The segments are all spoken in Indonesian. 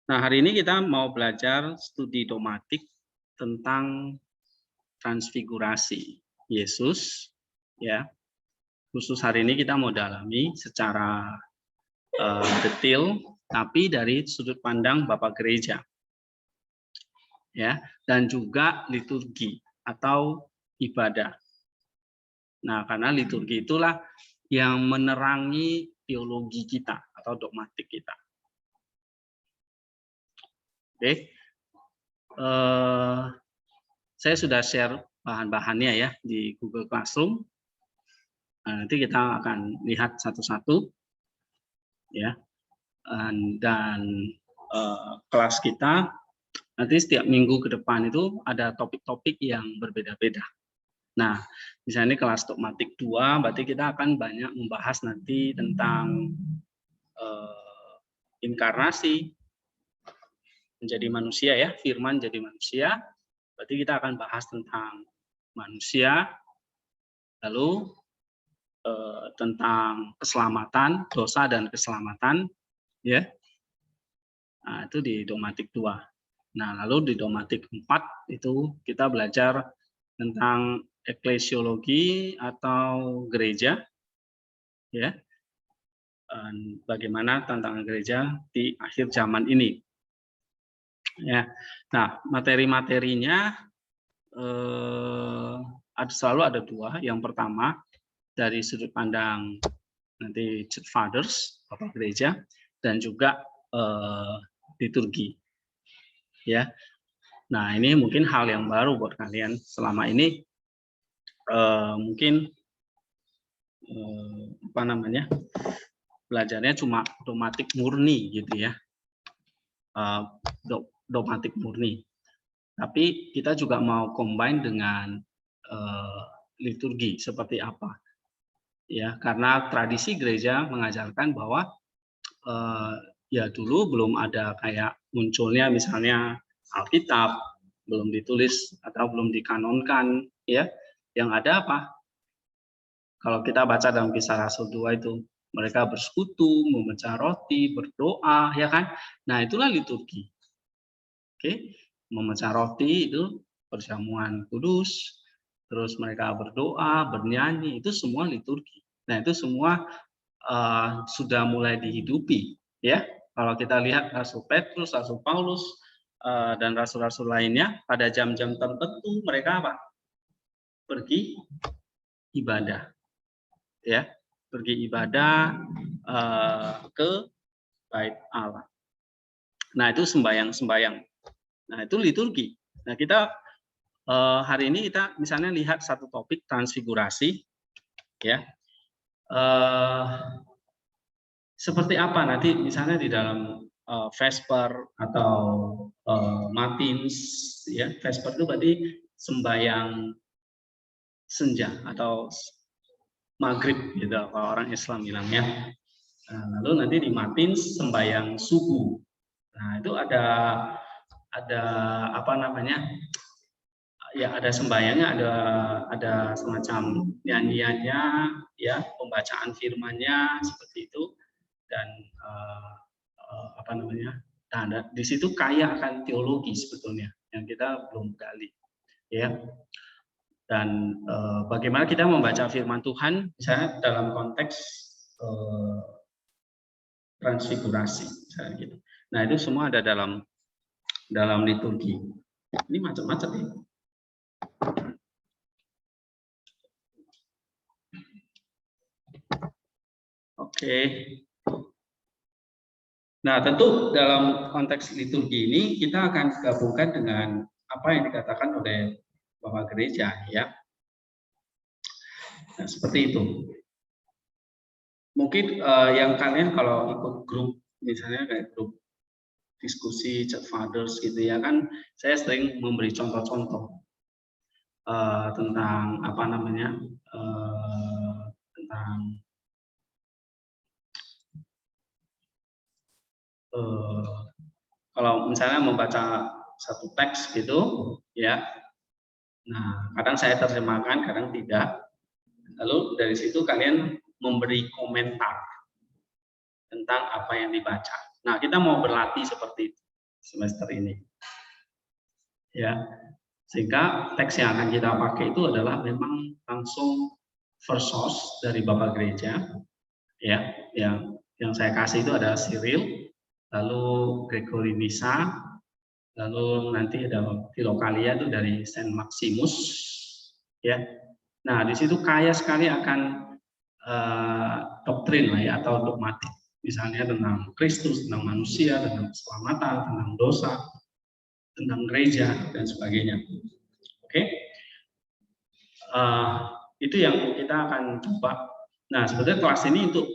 Nah, hari ini kita mau belajar studi dogmatik tentang transfigurasi Yesus, ya. Khusus hari ini kita mau dalami secara detail, tapi dari sudut pandang Bapak Gereja, ya, dan juga liturgi atau ibadah. Nah, karena liturgi itulah yang menerangi teologi kita atau dogmatik kita. Oke. Saya sudah share bahan-bahannya ya di Google Classroom. Nah, nanti kita akan lihat satu-satu ya. Dan kelas kita nanti setiap minggu ke depan itu ada topik-topik yang berbeda-beda. Nah, misalnya kelas dogmatik 2, berarti kita akan banyak membahas nanti tentang inkarnasi, menjadi manusia ya, firman jadi manusia. Berarti kita akan bahas tentang manusia, lalu tentang keselamatan, dosa dan keselamatan, ya. Nah, itu di dogmatik 2. Nah, lalu di dogmatik 4 itu kita belajar tentang eklesiologi atau gereja, ya. Dan bagaimana tantangan gereja di akhir zaman ini. Ya. Nah, materi-materinya selalu ada 2. Yang pertama dari sudut pandang nanti Church Fathers, Bapak Gereja, dan juga liturgi. Ya. Nah, ini mungkin hal yang baru buat kalian. Selama ini mungkin belajarnya cuma dogmatik murni gitu ya. Dogmatik murni. Tapi kita juga mau combine dengan liturgi seperti apa. Ya, karena tradisi gereja mengajarkan bahwa ya dulu belum ada kayak munculnya misalnya Alkitab, belum ditulis atau belum dikanonkan, ya. Yang ada apa? Kalau kita baca dalam Kisah Rasul 2 itu, mereka bersekutu, memecah roti, berdoa, ya kan? Nah, itulah liturgi. Oke, memecah roti itu perjamuan kudus, terus mereka berdoa, bernyanyi, itu semua liturgi. Nah, itu semua sudah mulai dihidupi, ya. Kalau kita lihat Rasul Petrus, Rasul Paulus, dan rasul-rasul lainnya, pada jam-jam tertentu mereka apa? Pergi ibadah, ya, pergi ibadah ke bait Allah. Nah, itu sembahyang. Nah, itu liturgi. Nah, kita hari ini kita misalnya lihat satu topik transfigurasi, ya. Seperti apa nanti misalnya di dalam Vesper atau Matins, ya. Vesper itu berarti sembahyang senja atau maghrib gitu kalau orang Islam bilangnya. Nah, lalu nanti di Matins sembahyang subuh. Nah, itu ada apa namanya? Ya, ada sembahyangnya, ada semacam nyanyiannya, ya, pembacaan firman-nya seperti itu, dan apa namanya? Nah, di situ kaya akan teologi sebetulnya yang kita belum gali, ya. Dan bagaimana kita membaca firman Tuhan, misalnya dalam konteks transfigurasi, misalnya gitu. Nah, itu semua ada dalam liturgi. Ini macam-macam ya. Oke. Nah, tentu dalam konteks liturgi ini kita akan gabungkan dengan apa yang dikatakan oleh Bapak Gereja, ya. Nah, seperti itu. Mungkin yang kalian kalau ikut grup, misalnya kayak grup diskusi Church Fathers gitu ya kan, saya sering memberi contoh-contoh tentang apa namanya, tentang kalau misalnya membaca satu teks gitu, ya. Nah, kadang saya terjemahkan, kadang tidak. Lalu dari situ kalian memberi komentar tentang apa yang dibaca. Nah, kita mau berlatih seperti itu. semester ini. Ya, sehingga teks yang akan kita pakai itu adalah memang langsung first source dari Bapak Gereja, ya, yang saya kasih itu ada Cyril, lalu Gregory Nisa, lalu nanti ada Filokalia itu dari Saint Maximus, ya. Nah, di situ kaya sekali akan doktrin lah ya, atau dogmatik, misalnya tentang Kristus, tentang manusia, tentang keselamatan, tentang dosa, tentang gereja dan sebagainya. Oke, itu yang kita akan coba. Nah, sebetulnya kelas ini untuk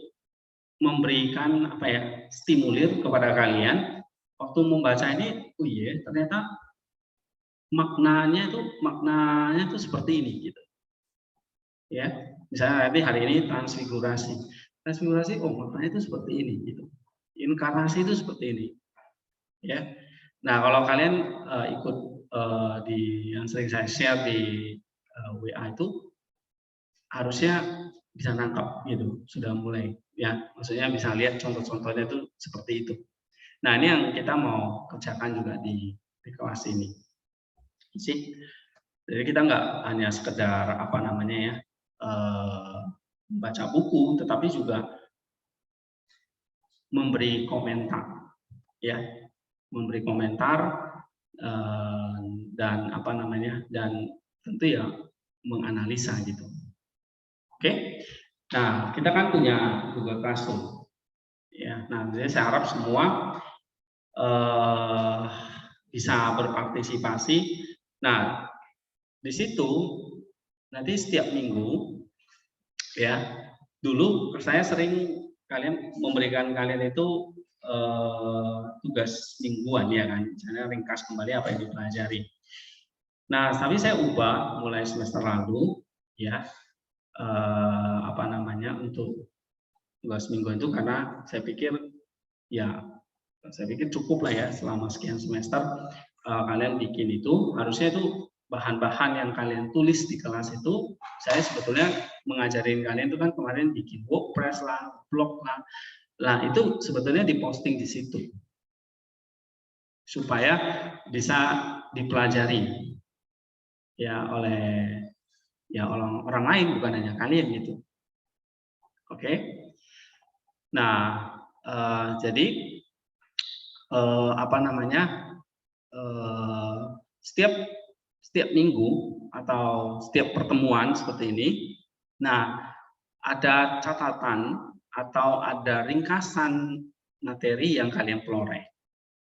memberikan apa ya, stimulir kepada kalian waktu membaca ini. Oh iya, ternyata maknanya itu seperti ini gitu. Ya, misalnya nanti hari ini transfigurasi. Transfigurasi, oh maknanya itu seperti ini gitu. Inkarnasi itu seperti ini. Ya. Nah, kalau kalian ikut di yang sering saya share di WA itu, harusnya bisa nangkap gitu, sudah mulai ya, maksudnya bisa lihat contoh-contohnya itu seperti itu. Nah, ini yang kita mau kerjakan juga di kelas ini sih. Jadi kita nggak hanya sekedar apa namanya ya, baca buku, tetapi juga memberi komentar, ya, memberi komentar dan apa namanya, dan tentu ya menganalisa gitu. Oke, nah kita kan punya Google Classroom, ya. Nah, jadi saya harap semua bisa berpartisipasi. Nah, di situ nanti setiap minggu, ya. Dulu saya sering memberikan kalian itu tugas mingguan ya kan, misalnya ringkas kembali apa yang dipelajari. Nah, tapi saya ubah mulai semester lalu, ya, apa namanya, untuk tugas mingguan itu karena saya pikir cukup lah ya selama sekian semester kalian bikin itu, harusnya itu bahan-bahan yang kalian tulis di kelas itu, saya sebetulnya mengajarin kalian itu kan kemarin bikin WordPress lah, blog lah. Nah, itu sebetulnya diposting di situ supaya bisa dipelajari ya oleh orang lain, bukan hanya kalian gitu. Oke. Nah, jadi apa namanya, setiap minggu atau setiap pertemuan seperti ini, nah ada catatan atau ada ringkasan materi yang kalian peroleh,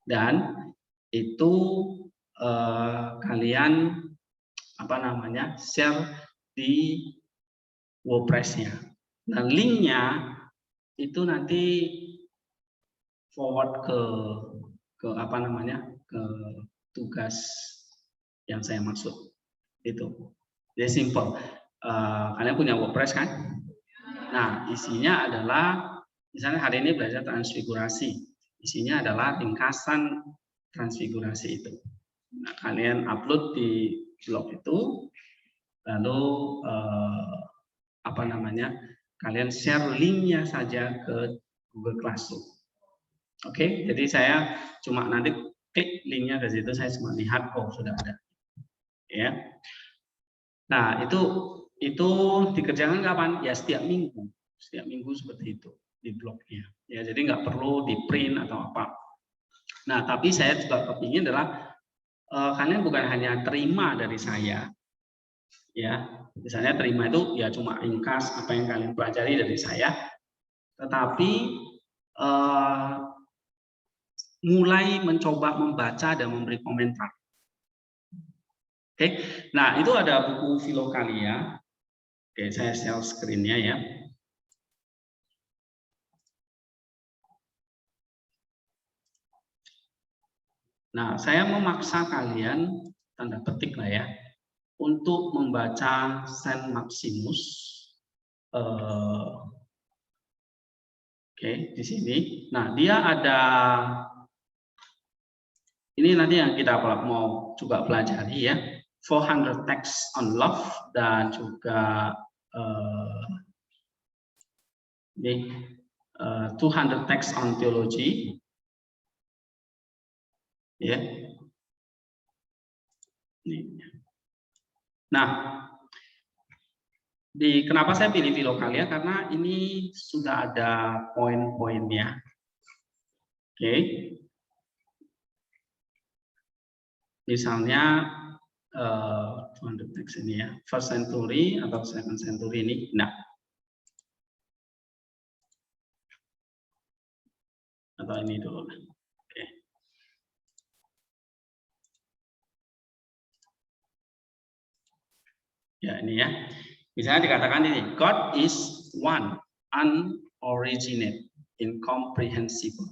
dan itu kalian apa namanya, share di WordPress-nya. Nah, linknya itu nanti forward ke apa namanya, ke tugas yang saya maksud itu. Jadi simple. Kalian punya WordPress kan? Nah, isinya adalah misalnya hari ini belajar transfigurasi. Isinya adalah ringkasan transfigurasi itu. Nah, kalian upload di blog itu, lalu apa namanya, kalian share linknya saja ke Google Classroom. Oke, jadi saya cuma nanti klik linknya ke situ, saya cuma lihat oh sudah ada, ya. Nah, itu dikerjakan kapan? Ya setiap minggu seperti itu di blognya. Ya, jadi nggak perlu di print atau apa. Nah, tapi saya juga kepingin adalah kalian bukan hanya terima dari saya, ya. Misalnya terima itu ya cuma ringkas apa yang kalian pelajari dari saya, tetapi mulai mencoba membaca dan memberi komentar. Oke, nah itu ada buku Filokalia. Oke, saya share screen-nya ya. Nah, saya memaksa kalian, tanda petik lah ya, untuk membaca Saint Maximus. Oke, di sini. Nah, dia ada, ini nanti yang kita mau juga pelajari ya, 400 Texts on Love, dan juga ini 200 Texts on Theology. Ya. Nah, kenapa saya pilih Filokalia? Karena ini sudah ada poin-poinnya. Oke. Misalnya ini ya, first century atau second century ini. Nah, atau ini dulu. Oke. Ya, ini ya. Misalnya dikatakan ini, God is one, unoriginate, incomprehensible,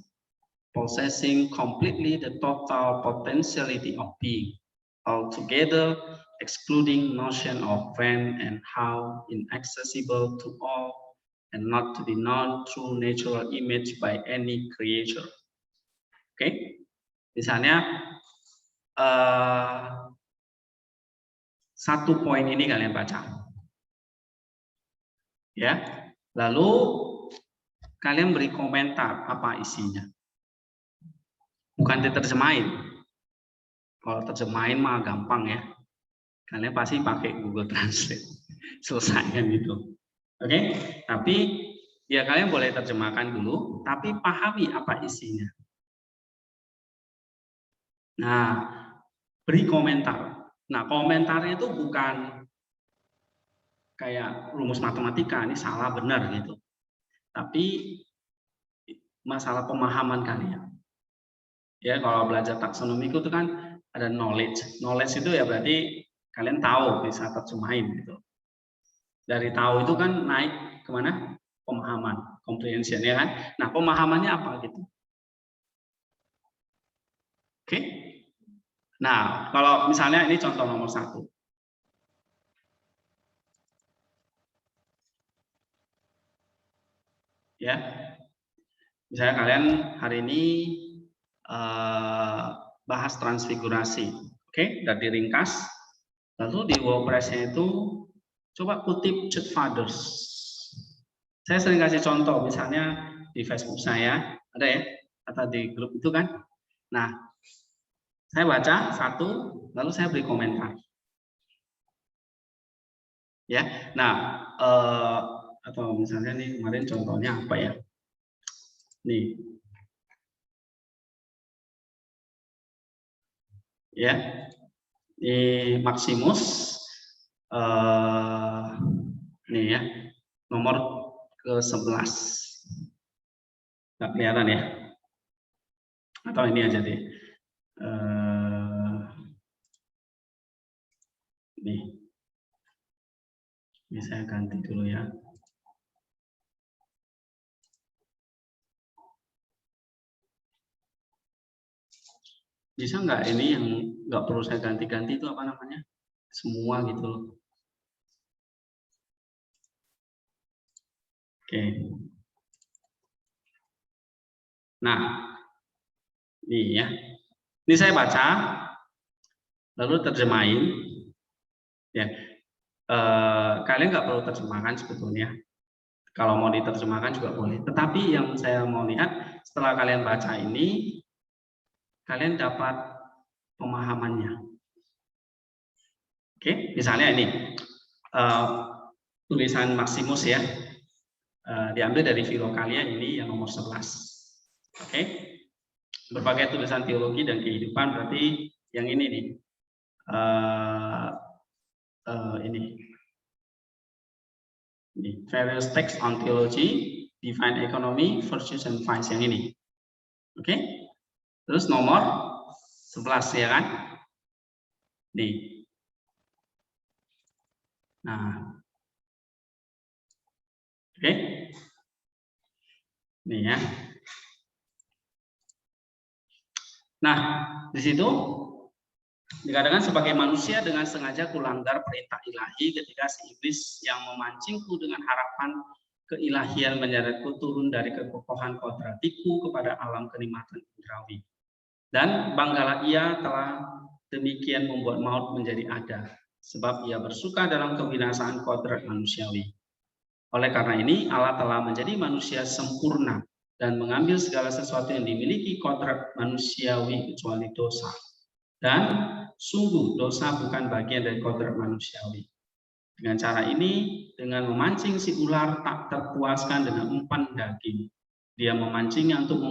possessing completely the total potentiality of being, altogether excluding notion of when and how, inaccessible to all, and not to be known through natural image by any creature. Oke, misalnya satu poin ini kalian baca, ya. Lalu kalian beri komentar apa isinya. Bukan diterjemahin. Kalau terjemahin mah gampang ya. Kalian pasti pakai Google Translate. Selesai kan itu. Oke? Tapi ya kalian boleh terjemahkan dulu, tapi pahami apa isinya. Nah, beri komentar. Nah, komentarnya itu bukan kayak rumus matematika, ini salah benar gitu. Tapi masalah pemahaman kalian. Ya, kalau belajar taksonomi itu kan ada knowledge. Knowledge itu ya berarti kalian tahu, bisa terjemahin gitu. Dari tahu itu kan naik kemana? Pemahaman, comprehension ya kan. Nah, pemahamannya apa gitu? Oke. Nah, kalau misalnya ini contoh nomor 1. Ya, misalnya kalian hari ini bahas transfigurasi, oke, dari ringkas. Lalu di WordPress-nya itu coba kutip Church Fathers. Saya sering kasih contoh, misalnya di Facebook saya ada ya, atau di grup itu kan. Nah, saya baca satu, lalu saya beri komentar. Ya, nah atau misalnya nih kemarin contohnya apa ya? Nih, ya, di Maximus, nih ya, nomor ke-11, nggak kelihatan ya? Atau ini aja deh, nih, ini saya ganti dulu ya. Bisa nggak ini yang nggak perlu saya ganti-ganti itu apa namanya? Semua gitu loh. Oke. Nah, ini ya. Ini saya baca, lalu terjemahin. Ya, kalian nggak perlu terjemahkan sebetulnya. Kalau mau diterjemahkan juga boleh. Tetapi yang saya mau lihat setelah kalian baca ini, kalian dapat pemahamannya. Oke, misalnya ini tulisan Maximus ya, diambil dari Filokalia ini yang nomor 11. Oke, berbagai tulisan teologi dan kehidupan berarti yang ini nih, ini various text on theology, divine economy, virtues and vice yang ini. Oke, terus nomor 11 ya kan? Nih. Nah, oke, nih ya. Nah, di situ dikatakan sebagai manusia dengan sengaja kulanggar perintah ilahi ketika si iblis yang memancingku dengan harapan keilahian menyeretku turun dari kekokohan kodratiku kepada alam kenikmatan indrawi. Dan banggalah ia telah demikian membuat maut menjadi ada, sebab ia bersuka dalam kebinasaan kodrat manusiawi. Oleh karena ini Allah telah menjadi manusia sempurna dan mengambil segala sesuatu yang dimiliki kodrat manusiawi kecuali dosa. Dan sungguh dosa bukan bagian dari kodrat manusiawi. Dengan cara ini, dengan memancing si ular tak terpuaskan dengan umpan daging. Dia memancingnya untuk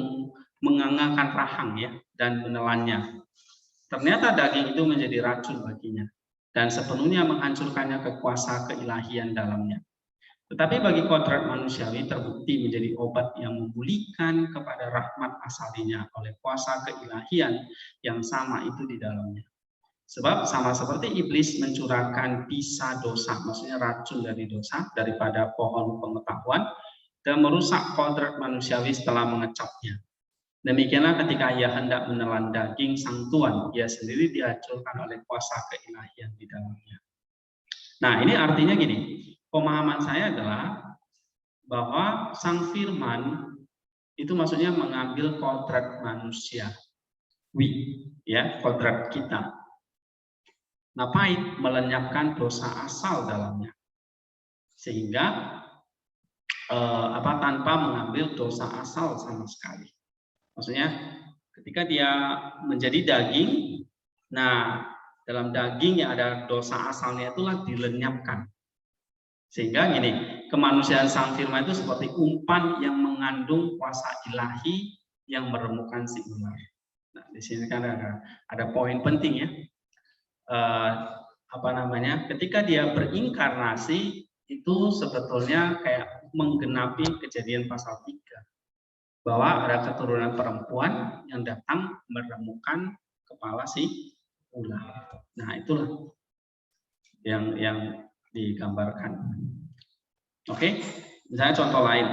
mengangangkan rahang ya dan menelannya. Ternyata daging itu menjadi racun baginya dan sepenuhnya menghancurkannya kekuasaan keilahian dalamnya. Tetapi bagi kodrat manusiawi terbukti menjadi obat yang memulihkan kepada rahmat asalinya oleh kuasa keilahian yang sama itu di dalamnya. Sebab sama seperti iblis mencurahkan bisa dosa, maksudnya racun dari dosa, daripada pohon pengetahuan, dan merusak kodrat manusiawi setelah mengecapnya. Demikianlah ketika ia hendak menelan daging sang tuan, ia sendiri dihancurkan oleh kuasa keilahian di dalamnya. Nah, ini artinya gini, pemahaman saya adalah bahwa sang firman itu maksudnya mengambil kodrat manusia, ya, kodrat kita. Ngapain? Melenyapkan dosa asal dalamnya, sehingga tanpa mengambil dosa asal sama sekali. Maksudnya ketika dia menjadi daging, nah dalam daging yang ada dosa asalnya itulah dilenyapkan. Sehingga gini, kemanusiaan sang firman itu seperti umpan yang mengandung kuasa ilahi yang meremukkan si ular. Nah, di sini kan ada poin penting ya. Ketika dia berinkarnasi itu sebetulnya kayak menggenapi Kejadian pasal 3. Bahwa ada keturunan perempuan yang datang meremukkan kepala si ular. Nah, itulah yang digambarkan. Oke, misalnya contoh lain.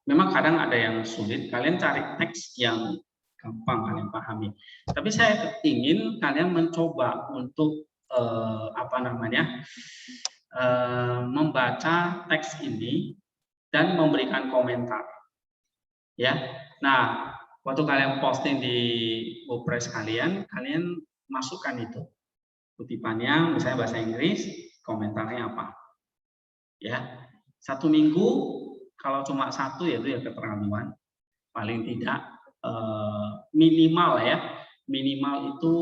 Memang kadang ada yang sulit. Kalian cari teks yang gampang kalian pahami. Tapi saya ingin kalian mencoba untuk membaca teks ini dan memberikan komentar. Ya, nah waktu kalian posting di WordPress kalian masukkan itu kutipannya, misalnya bahasa Inggris, komentarnya apa. Ya, 1 minggu kalau cuma 1 yaitu ya keterlaluan. Paling tidak minimal itu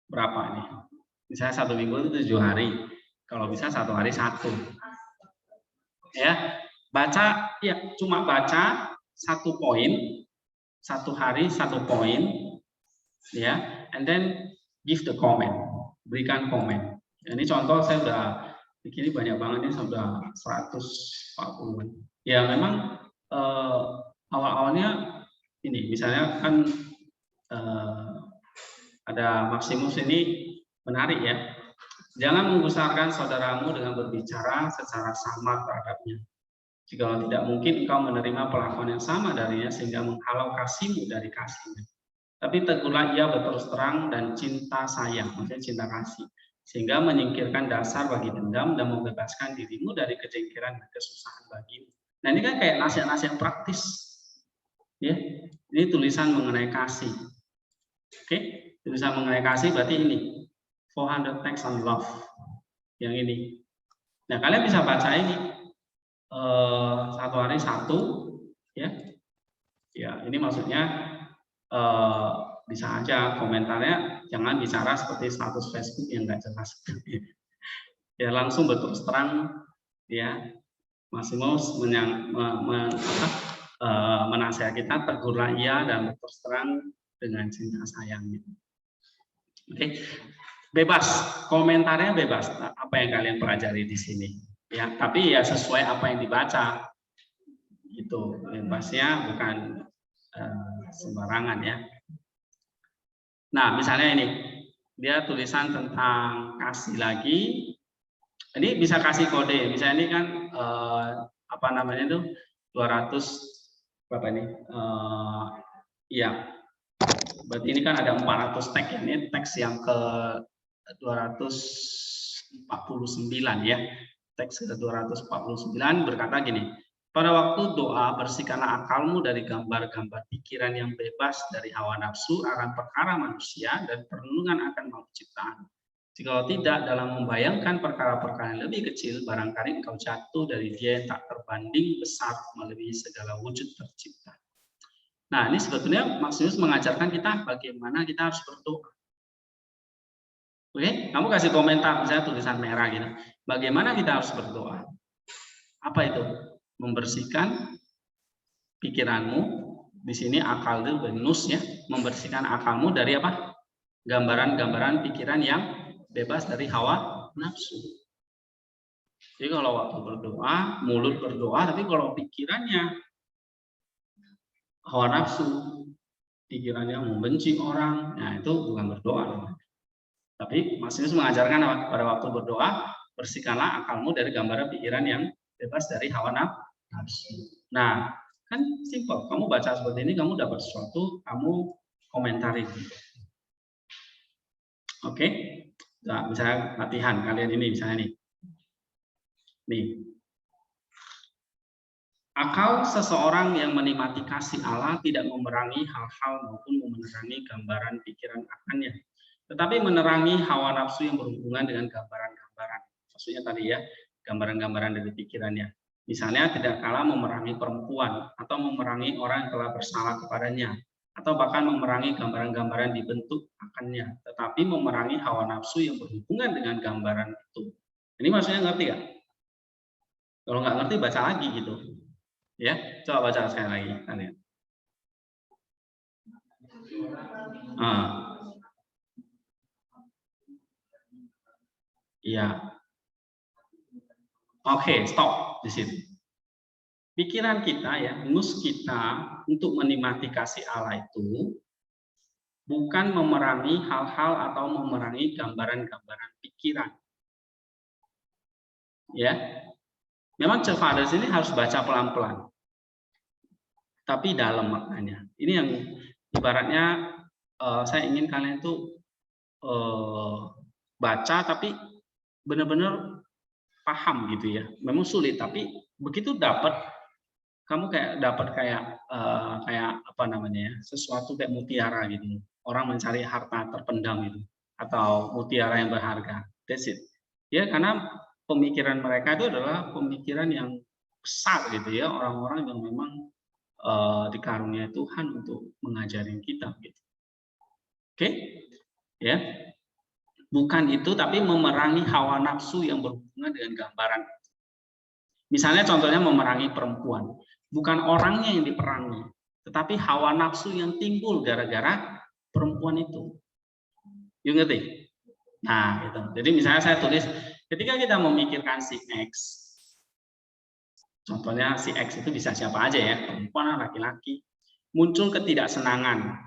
berapa nih? Misalnya 1 minggu itu 7 hari. Kalau bisa 1 hari 1. Ya, baca ya cuma baca 1 poin, 1 hari 1 poin, ya, and then give the comment, berikan komen. Ini contoh saya udah bikin banyak banget nih, sudah 140. Ya memang awal-awalnya ini misalnya kan ada Maximus ini menarik ya. Jangan membesarkan saudaramu dengan berbicara secara samar terhadapnya. Jika tidak mungkin engkau menerima perlakuan yang sama darinya sehingga menghalau kasihmu dari kasihnya. Tapi tegurlah ia berterus terang dan cinta sayang, maksudnya cinta kasih, sehingga menyingkirkan dasar bagi dendam dan membebaskan dirimu dari kejengkelan dan kesusahan bagimu. Nah, ini kan kayak nasihat-nasihat praktis. Ya, ini tulisan mengenai kasih. Oke, tulisan mengenai kasih berarti ini 400 Text on Love yang ini. Nah, kalian bisa baca ini 1 hari 1, ya. Ya, ini maksudnya bisa aja komentarnya jangan bicara seperti status Facebook yang nggak jelas. Ya, langsung berterus terang, ya. Maximus menasihat kita, tegurlah ia dan berterus terang dengan cinta sayang. Oke, bebas komentarnya, bebas apa yang kalian pelajari di sini, ya. Tapi ya sesuai apa yang dibaca, gitu. Bebasnya bukan sembarangan ya. Nah, misalnya ini dia tulisan tentang kasih lagi. Ini bisa kasih kode. Misalnya ini kan 200 berapa ini? Iya. Berarti ini kan ada 400 teks ya. Ini teks yang ke 249 ya. Teks ke 249 berkata gini. Pada waktu doa, bersihkanlah akalmu dari gambar-gambar pikiran yang bebas dari hawa nafsu akan perkara manusia dan perlindungan akan makhluk ciptaan. Jika tidak, dalam membayangkan perkara-perkara yang lebih kecil, barangkali engkau jatuh dari dia yang tak terbanding besar melebihi segala wujud tercipta. Nah, ini sebetulnya Maximus mengajarkan kita bagaimana kita harus berdoa. Oke, kamu kasih komentar, misalnya tulisan merah gitu. Bagaimana kita harus berdoa? Apa itu? Membersihkan pikiranmu. Di sini akal itu Venus ya, membersihkan akalmu dari apa? Gambaran-gambaran pikiran yang bebas dari hawa nafsu. Jadi kalau waktu berdoa, mulut berdoa, tapi kalau pikirannya hawa nafsu, pikirannya membenci orang, nah itu bukan berdoa. Tapi Masius mengajarkan apa? Pada waktu berdoa, bersihkanlah akalmu dari gambaran pikiran yang bebas dari hawa nafsu. Nah, kan simpel. Kamu baca seperti ini, kamu dapat sesuatu, kamu komentarin. Oke? Nah, misalnya latihan kalian ini, misalnya nih. Akal seseorang yang menikmati kasih Allah tidak memerangi hal-hal maupun memerangi gambaran pikiran akannya, tetapi menerangi hawa nafsu yang berhubungan dengan gambaran-gambaran. Maksudnya tadi ya, gambaran-gambaran dari pikirannya. Misalnya tidak kalah memerangi perempuan atau memerangi orang yang telah bersalah kepadanya, atau bahkan memerangi gambaran-gambaran dibentuk akannya, tetapi memerangi hawa nafsu yang berhubungan dengan gambaran itu. Ini maksudnya ngerti nggak? Kalau nggak ngerti baca lagi gitu. Ya, coba baca sekali lagi kalian. Iya. Oke, stop di situ. Pikiran kita ya, nus kita untuk menikmati kasih Allah itu bukan memerangi hal-hal atau memerangi gambaran-gambaran pikiran. Ya. Memang Cefades ini harus baca pelan-pelan. Tapi dalam maknanya. Ini yang ibaratnya saya ingin kalian tuh baca tapi benar-benar paham gitu ya. Memang sulit tapi begitu dapat kamu kayak apa namanya ya, sesuatu kayak mutiara gitu. Orang mencari harta terpendam itu atau mutiara yang berharga. That's it. Ya karena pemikiran mereka itu adalah pemikiran yang besar gitu ya, orang-orang yang memang dikaruniai Tuhan untuk mengajarin kita gitu. Oke? Ya. Bukan itu tapi memerangi hawa nafsu yang berhubungan dengan gambaran. Misalnya contohnya memerangi perempuan. Bukan orangnya yang diperangi, tetapi hawa nafsu yang timbul gara-gara perempuan itu. You ngerti? Nah, gitu. Jadi misalnya saya tulis, ketika kita memikirkan si X, contohnya si X itu bisa siapa aja ya, perempuan, laki-laki, muncul ketidaksenangan,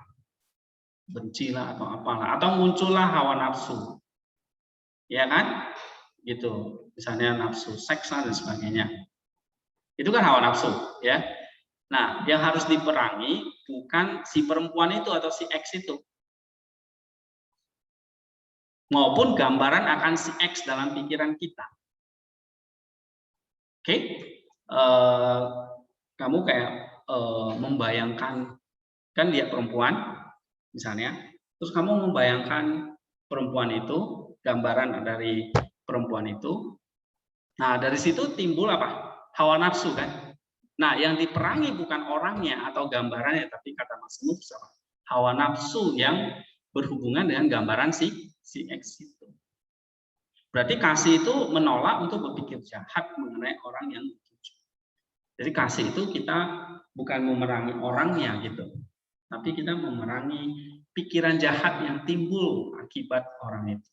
bencilah atau apalah, atau muncullah hawa nafsu, ya kan? Gitu. Misalnya nafsu seks dan sebagainya. Itu kan hawa nafsu, ya. Nah, yang harus diperangi bukan si perempuan itu atau si X itu. Maupun gambaran akan si X dalam pikiran kita. Oke? Kamu kayak membayangkan, kan lihat perempuan, misalnya, terus kamu membayangkan perempuan itu, gambaran dari perempuan itu. Nah, dari situ timbul apa? Hawa nafsu kan? Nah, yang diperangi bukan orangnya atau gambarannya, tapi kata Mas Nuf, hawa nafsu yang berhubungan dengan gambaran si X itu. Berarti kasih itu menolak untuk berpikir jahat mengenai orang yang dituju. Jadi kasih itu kita bukan memerangi orangnya gitu, tapi kita memerangi pikiran jahat yang timbul akibat orang itu.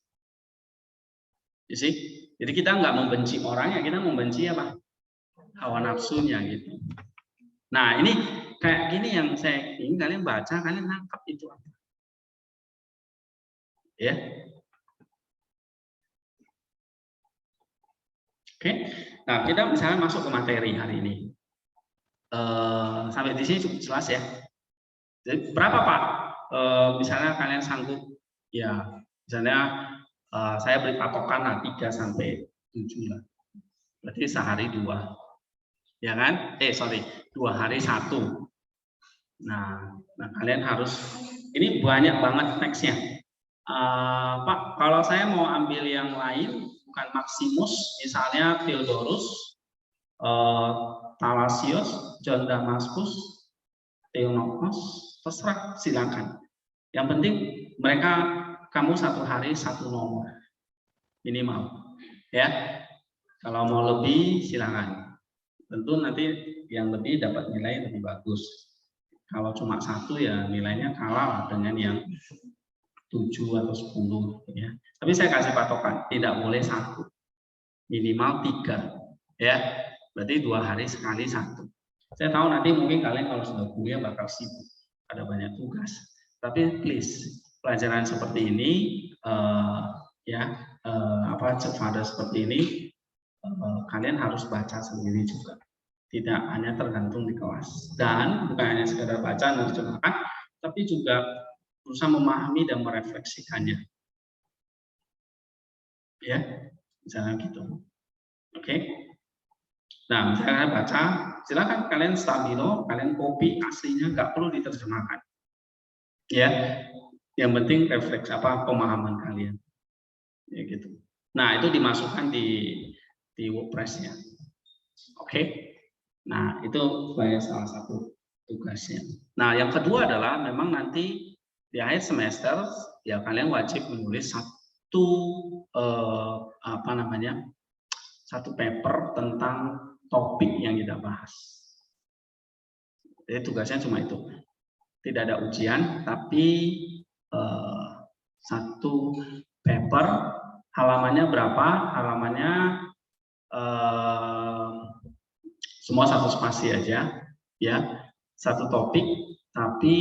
Jadi kita nggak membenci orangnya, kita membenci apa? Hawa nafsunya gitu. Nah ini kayak gini yang saya ingin kalian baca, kalian nangkap itu apa? Ya. Oke. Nah kita misalnya masuk ke materi hari ini. Sampai di sini cukup jelas ya. Jadi berapa Pak? Misalnya kalian sanggup, ya misalnya saya beri patokan 3 sampai 7 lah. Berarti sehari 2. Ya kan? 2 hari 1. Nah kalian harus, ini banyak banget teksnya. Pak, kalau saya mau ambil yang lain, bukan Maximus, misalnya Theodorus, Thalassius, John Damascus, Theonokos, terserah, silakan. Yang penting mereka, kamu satu hari satu nomor minimal, ya. Kalau mau lebih silakan. Tentu nanti yang lebih dapat nilai lebih bagus. Kalau cuma satu ya nilainya kalah dengan yang 7 atau 10 ya. Tapi saya kasih patokan, tidak boleh satu, minimal 3 ya. Berarti 2 hari sekali satu. Saya tahu nanti mungkin kalian kalau sudah kuliah bakal sibuk, ada banyak tugas. Tapi please, pelajaran seperti ini pada seperti ini kalian harus baca sendiri juga. Tidak hanya tergantung di kelas. Dan bukan hanya sekedar baca dan diterjemahkan, tapi juga berusaha memahami dan merefleksikannya. Ya, misalnya gitu. Oke. Nah, misalnya baca, silakan kalian stabilo, kalian copy aslinya, nggak perlu diterjemahkan. Ya, yang penting refleks pemahaman kalian. Ya gitu. Nah, itu dimasukkan di WordPress-nya. Oke. Nah, itu sebagai salah satu tugasnya. Nah, yang kedua adalah memang nanti di akhir semester ya kalian wajib menulis satu paper tentang topik yang kita bahas. Jadi tugasnya cuma itu. Tidak ada ujian, tapi satu paper, halamannya berapa? Halamannya semua satu spasi aja, ya, satu topik, tapi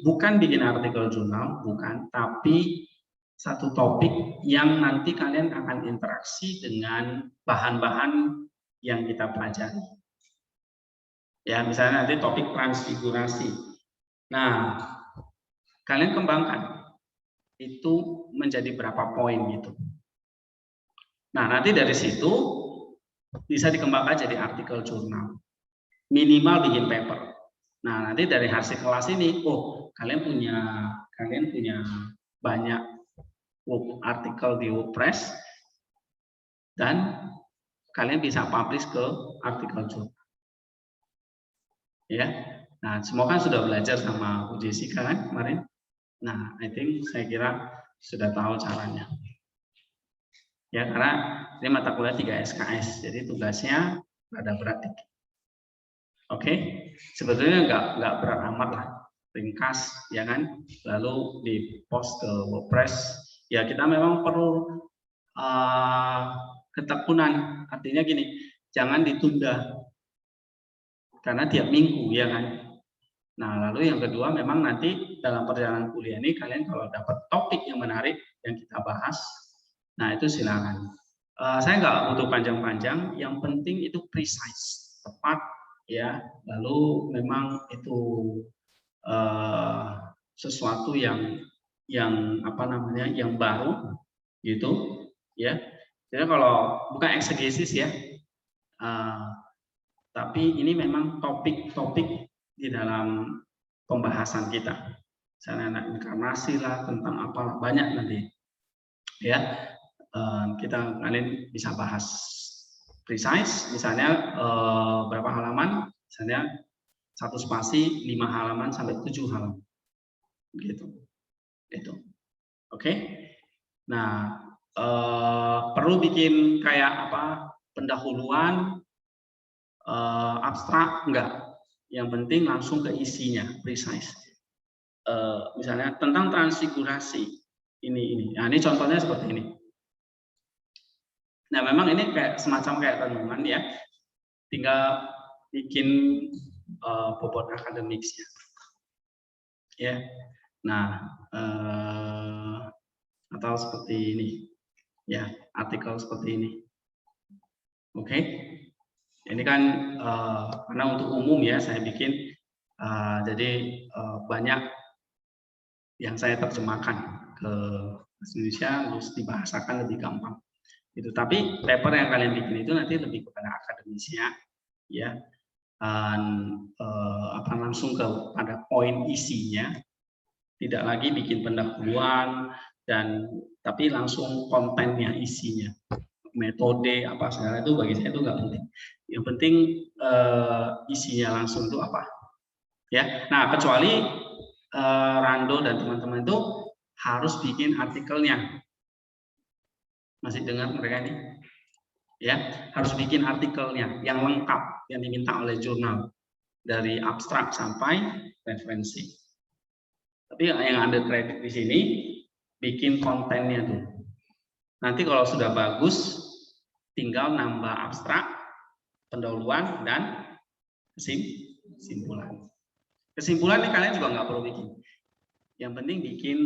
bukan bikin artikel jurnal, bukan, tapi satu topik yang nanti kalian akan interaksi dengan bahan-bahan yang kita pelajari. Ya, misalnya nanti topik transfigurasi. Nah, kalian kembangkan itu menjadi berapa poin gitu. Nah, nanti dari situ bisa dikembangkan jadi artikel jurnal. Minimal bikin paper. Nah, nanti dari hasil kelas ini, kalian punya banyak artikel di WordPress dan kalian bisa publish ke artikel jurnal. Ya. Nah, semua kan sudah belajar sama Bu Jessica kan kemarin. Nah, saya kira sudah tahu caranya. Ya, karena ini mata kuliah 3 SKS, jadi tugasnya ada berat dikit. Oke, sebetulnya nggak berat amat lah, ringkas, ya kan? Lalu di post ke WordPress. Ya, kita memang perlu ketekunan, artinya gini, jangan ditunda, karena tiap minggu, ya kan? Nah, lalu yang kedua, memang nanti dalam perjalanan kuliah ini kalian kalau dapat topik yang menarik yang kita bahas, nah itu silakan. Saya nggak butuh panjang-panjang, yang penting itu precise, tepat, ya. Lalu memang itu sesuatu yang baru, gitu, ya. Jadi kalau bukan eksegesis ya, tapi ini memang topik-topik di dalam pembahasan kita. Misalnya inkarnasi lah, tentang apa, banyak nanti. Ya, kalian bisa bahas precise, misalnya berapa halaman, misalnya satu spasi 5 halaman sampai 7 halaman. Gitu. Itu. Oke. Nah, perlu bikin kayak pendahuluan abstrak enggak? Yang penting langsung ke isinya, precise. Misalnya tentang transfigurasi ini. Nah, ini contohnya seperti ini. Nah, memang ini kayak semacam renungan ya. Tinggal bikin bobot akademisnya. Ya. Nah, atau seperti ini. Ya, artikel seperti ini. Oke. Ini kan karena untuk umum ya saya bikin, jadi banyak yang saya terjemahkan ke bahasa Indonesia terus dibahasakan lebih gampang. Itu. Tapi paper yang kalian bikin itu nanti lebih kepada akademisnya, ya, dan langsung kepada poin isinya, tidak lagi bikin pendahuluan, dan tapi langsung kontennya, isinya, metode apa segala itu bagi saya itu nggak penting. Yang penting isinya langsung itu apa, ya. Nah, kecuali Rando dan teman-teman itu harus bikin artikelnya. Masih dengar mereka ini? Ya, harus bikin artikelnya yang lengkap yang diminta oleh jurnal dari abstrak sampai referensi. Tapi yang Anda kredit di sini bikin kontennya tuh. Nanti kalau sudah bagus, tinggal nambah abstrak, pendahuluan dan kesimpulan. Kesimpulan ini kalian juga nggak perlu bikin. Yang penting bikin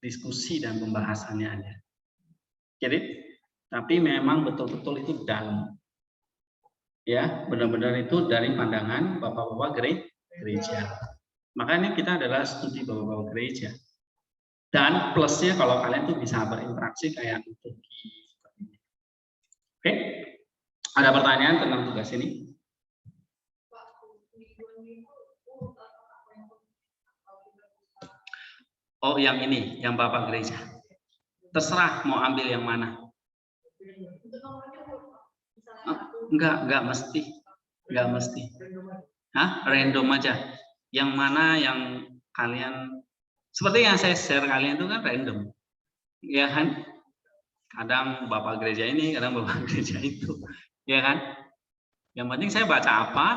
diskusi dan pembahasannya aja. Jadi, tapi memang betul-betul itu dalam. Ya, benar-benar itu dari pandangan bapak-bapak gereja. Makanya kita adalah studi bapak-bapak gereja. Dan plusnya kalau kalian tuh bisa berinteraksi kayak itu. Oke? Ada pertanyaan tentang tugas ini? Oh, yang ini, yang bapak gereja. Terserah mau ambil yang mana. Enggak mesti. Enggak mesti. Hah? Random aja. Yang mana yang kalian, seperti yang saya share kalian itu kan random. Ya kan? Kadang bapak gereja ini, kadang bapak gereja itu. Ya kan? Yang penting saya baca apa,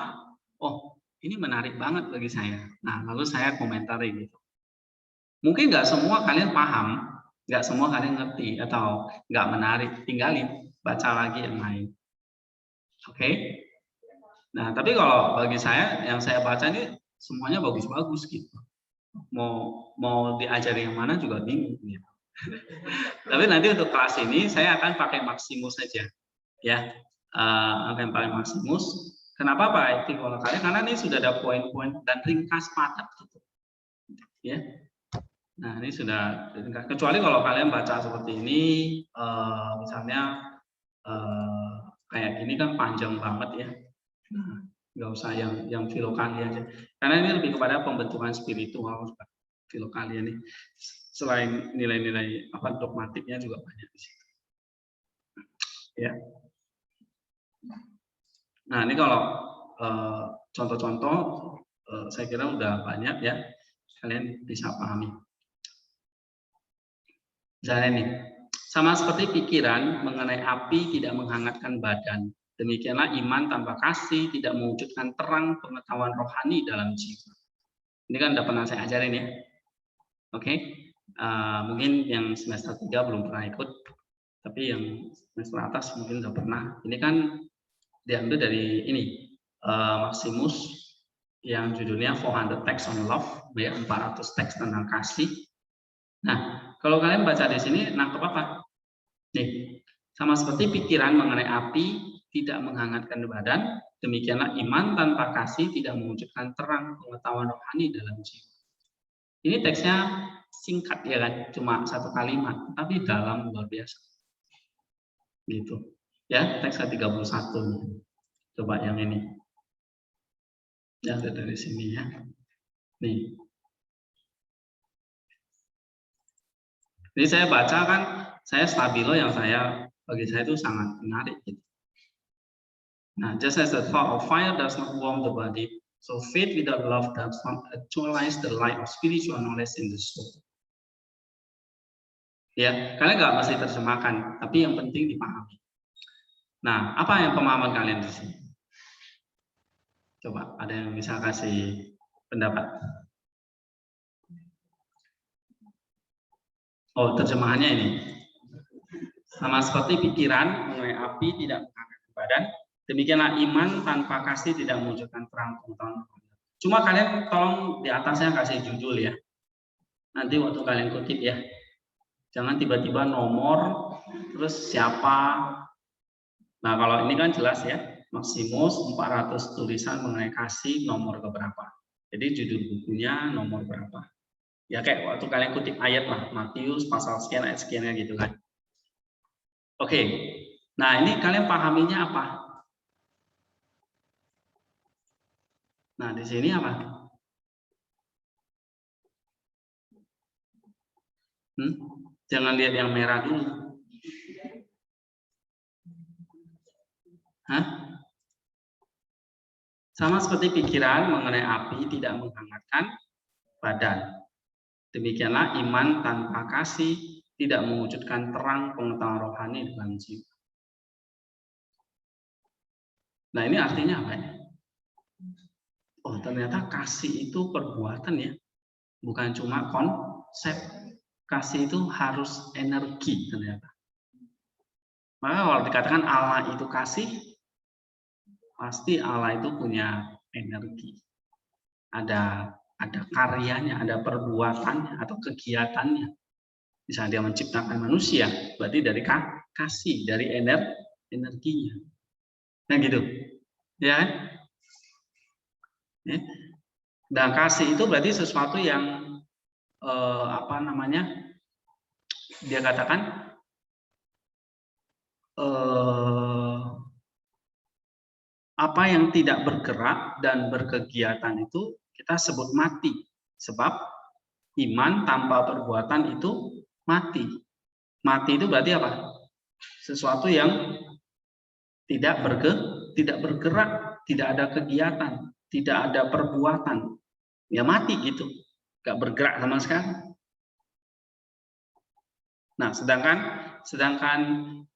oh ini menarik banget bagi saya. Nah, lalu saya komentari gitu. Mungkin nggak semua kalian paham, nggak semua kalian ngerti, atau nggak menarik, tinggalin, baca lagi yang lain. Oke? Nah, tapi kalau bagi saya, yang saya baca ini semuanya bagus-bagus gitu. Mau diajari yang mana juga bingung. Gitu. Tapi nanti untuk kelas ini saya akan pakai Maximus saja, ya, akan pakai Maximus. Kenapa Pak Eti kalau kalian? Karena ini sudah ada poin-poin dan ringkas padat, gitu. Ya. Nah, ini sudah ringkas. Kecuali kalau kalian baca seperti ini, misalnya kayak gini kan panjang banget ya. Nah, nggak usah yang filokali aja. Karena ini lebih kepada pembentukan spiritual, filokali ini. Selain nilai-nilai apa dogmatiknya juga banyak di situ. Ya. Nah, ini kalau contoh-contoh saya kira udah banyak ya, kalian bisa pahami. Misalnya nih, sama seperti pikiran mengenai api tidak menghangatkan badan, demikianlah iman tanpa kasih tidak mewujudkan terang pengetahuan rohani dalam jiwa. Ini kan udah pernah saya ajarin ya. Oke, mungkin yang semester 3 belum pernah ikut, tapi yang semester atas mungkin udah pernah. Ini kan diambil dari ini, Maximus yang judulnya 400 Texts on Love, ya, 400 teks tentang kasih. Nah, kalau kalian baca di sini, nangkep apa? Nih, sama seperti pikiran mengenai api tidak menghangatkan badan, demikianlah iman tanpa kasih tidak mewujudkan terang pengetahuan rohani dalam jiwa. Ini teksnya singkat ya kan, cuma satu kalimat, tapi dalam luar biasa. Gitu. Ya, teks ke-31. Coba yang ini. Ya, dari sini ya. Nih. Ini saya baca kan, saya stabilo yang bagi saya itu sangat menarik gitu. Nah, just as the thought of fire does not warm the body, so faith without love does not actualize the light of spiritual knowledge in the soul. Ya, kalian nggak mesti terjemahkan, tapi yang penting dipahami. Nah, apa yang pemahaman kalian di sini? Coba, ada yang bisa kasih pendapat? Oh, terjemahannya ini. Sama seperti pikiran mengenai api tidak menghangatkan badan, demikianlah iman tanpa kasih tidak mewujudkan terang pengetahuan. Cuma kalian tolong di atasnya kasih judul ya. Nanti waktu kalian kutip ya. Jangan tiba-tiba nomor, terus siapa. Nah, kalau ini kan jelas ya. Maximus 400 tulisan mengenai kasih nomor keberapa. Jadi judul bukunya nomor berapa. Ya kayak waktu kalian kutip ayat lah. Matius pasal sekian ayat sekian gitu kan. Oke. Nah, ini kalian pahaminya apa? Nah, di sini apa? Jangan lihat yang merah dulu. Hah? Sama seperti pikiran mengenai api tidak menghangatkan badan. Demikianlah iman tanpa kasih tidak mewujudkan terang pengetahuan rohani dalam jiwa. Nah, ini artinya apa ya? Oh, ternyata kasih itu perbuatan ya, bukan cuma konsep. Kasih itu harus energi ternyata. Maka kalau dikatakan Allah itu kasih, pasti Allah itu punya energi. Ada karyanya, ada perbuatannya atau kegiatannya. Misalnya dia menciptakan manusia, berarti dari kasih, dari energinya. Nah gitu. Ya. Dan kasih itu berarti sesuatu yang dia katakan apa yang tidak bergerak dan berkegiatan itu kita sebut mati. Sebab iman tanpa perbuatan itu mati. Mati itu berarti apa? Sesuatu yang tidak bergerak, tidak ada kegiatan, tidak ada perbuatan. Ya mati gitu. Gak bergerak sama sekali. Nah, sedangkan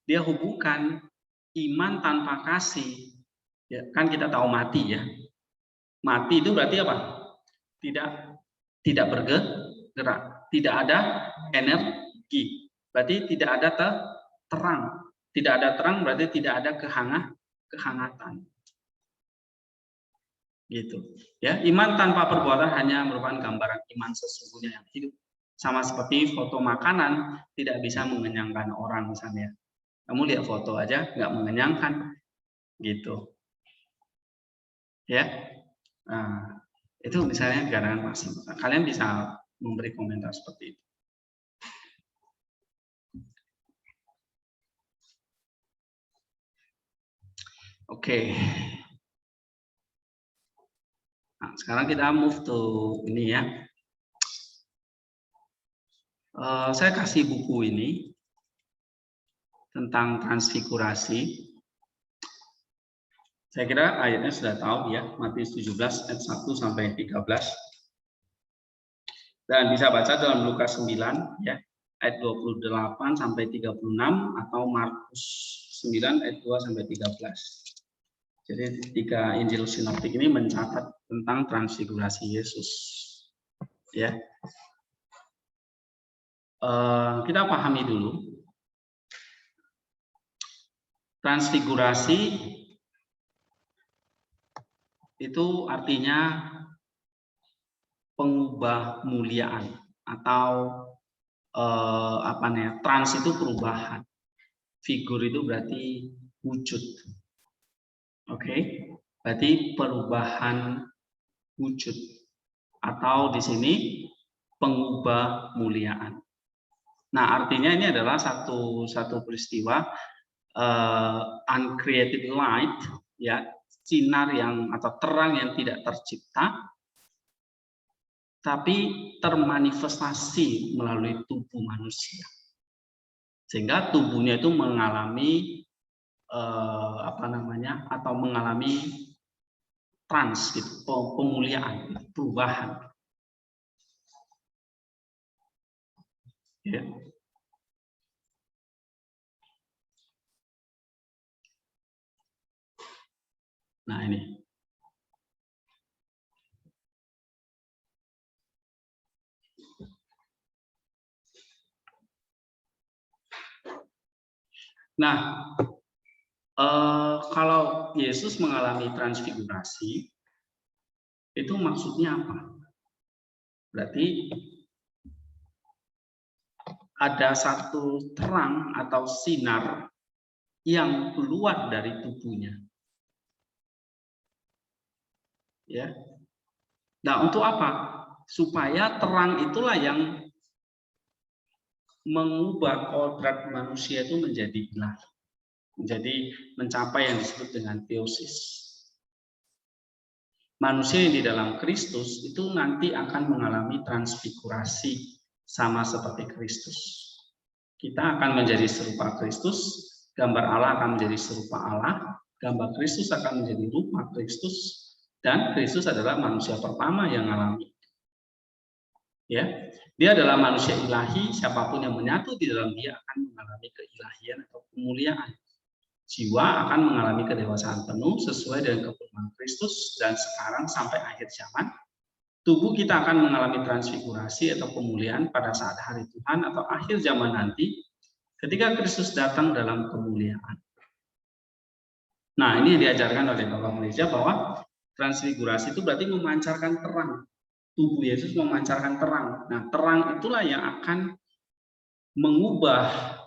dia hubungkan iman tanpa kasih. Ya, kan kita tahu mati ya. Mati itu berarti apa? Tidak bergerak, tidak ada energi. Berarti tidak ada terang. Tidak ada terang berarti tidak ada kehangatan. Gitu. Ya, iman tanpa perbuatan hanya merupakan gambaran iman sesungguhnya yang hidup. Sama seperti foto makanan tidak bisa mengenyangkan orang misalnya. Kamu lihat foto aja nggak mengenyangkan, gitu. Ya, nah, itu misalnya dikatakan masih. Kalian bisa memberi komentar seperti itu. Oke. Nah, sekarang kita move to ini ya. Saya kasih buku ini tentang transfigurasi. Saya kira ayatnya sudah tahu ya, Matius 17 ayat 1 sampai 13. Dan bisa baca dalam Lukas 9 ya, ayat 28 sampai 36 atau Markus 9 ayat 2 sampai 13. Jadi tiga Injil sinoptik ini mencatat tentang transfigurasi Yesus. Ya. Kita pahami dulu. Transfigurasi itu artinya pengubah muliaan atau trans itu perubahan, figur itu berarti wujud. Oke, berarti perubahan wujud atau di sini pengubah muliaan. Nah, artinya ini adalah satu peristiwa uncreated light, ya, sinar yang atau terang yang tidak tercipta tapi termanifestasi melalui tubuh manusia, sehingga tubuhnya itu mengalami atau mengalami trans, gitu, pemuliaan, perubahan. Ya. Nah ini. Nah, kalau Yesus mengalami transfigurasi, itu maksudnya apa? Berarti ada satu terang atau sinar yang keluar dari tubuhnya. Ya. Nah, untuk apa? Supaya terang itulah yang mengubah kodrat manusia itu menjadi ilahi. Menjadi mencapai yang disebut dengan teosis. Manusia yang di dalam Kristus itu nanti akan mengalami transfigurasi sama seperti Kristus. kita akan menjadi serupa Kristus, gambar Allah akan menjadi serupa Allah, gambar Kristus akan menjadi rupa Kristus, dan Kristus adalah manusia pertama yang alami. Ya, dia adalah manusia ilahi, siapapun yang menyatu di dalam dia akan mengalami keilahian atau kemuliaan. Jiwa akan mengalami kedewasaan penuh sesuai dengan kepenuhan Kristus, dan sekarang sampai akhir zaman, tubuh kita akan mengalami transfigurasi atau pemulihan pada saat hari Tuhan atau akhir zaman nanti, ketika Kristus datang dalam kemuliaan. Nah, ini diajarkan oleh Bapak Gereja bahwa transfigurasi itu berarti memancarkan terang. Tubuh Yesus memancarkan terang. Nah, terang itulah yang akan mengubah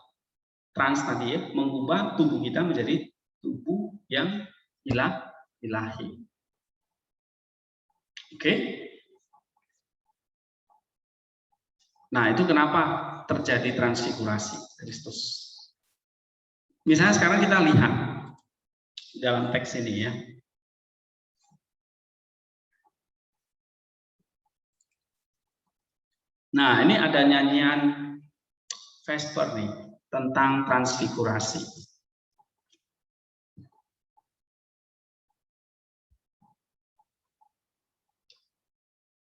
mengubah tubuh kita menjadi tubuh yang ilahi. Oke? Nah, itu kenapa terjadi transfigurasi Kristus. Misalnya sekarang kita lihat dalam teks ini ya. Nah, ini ada nyanyian Vesper nih tentang transfigurasi.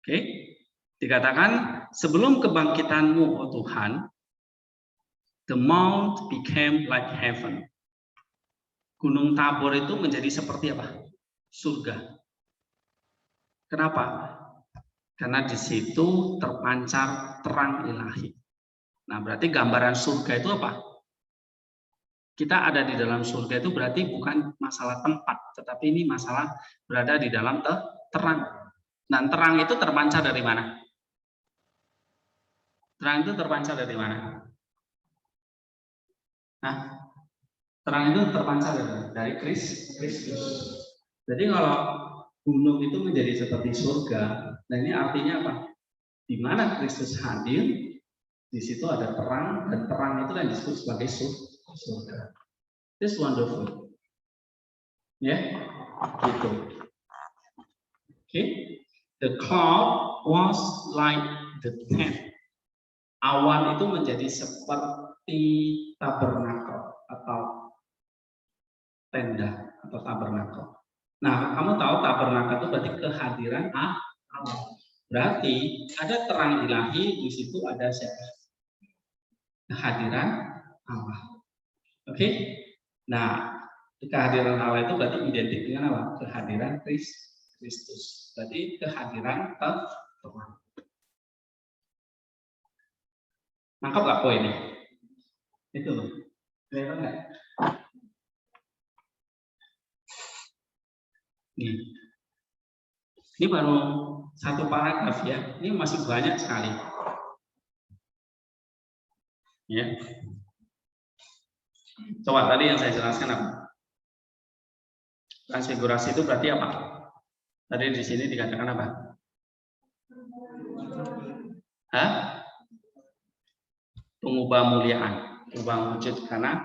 Oke, dikatakan sebelum kebangkitanmu, oh Tuhan, the mount became like heaven. Gunung Tabor itu menjadi seperti apa? Surga. Kenapa? Karena di situ terpancar terang ilahi. Nah, berarti gambaran surga itu apa? Kita ada di dalam surga itu berarti bukan masalah tempat, tetapi ini masalah berada di dalam terang. Dan terang itu terpancar dari mana? Terang itu terpancar dari mana? Nah, terang itu terpancar dari Kristus. Jadi kalau gunung itu menjadi seperti surga, nah ini artinya apa? Di mana Kristus hadir, di situ ada terang, dan terang itu yang disebut sebagai surga. It's wonderful. Ya, gitu. Okay. The cloud was like the tent. Awan itu menjadi seperti tabernakel atau tenda atau tabernakel. Nah, kamu tahu tabernakel itu berarti kehadiran Allah. Berarti ada terang ilahi, di situ ada siapa? Kehadiran Allah. Oke? Nah, kehadiran Allah itu berarti identik dengan apa? Kehadiran Kristus. Berarti kehadiran Tuhan. Nangkap nggak poinnya? Itu loh. Kelihatan nggak? Nih. Ini baru satu paragraf ya. Ini masih banyak sekali. Ya. Coba tadi yang saya jelaskan apa? Transfigurasi itu berarti apa? Tadi di sini dikatakan apa? Hah? Pengubah muliaan, pengubah wujud, karena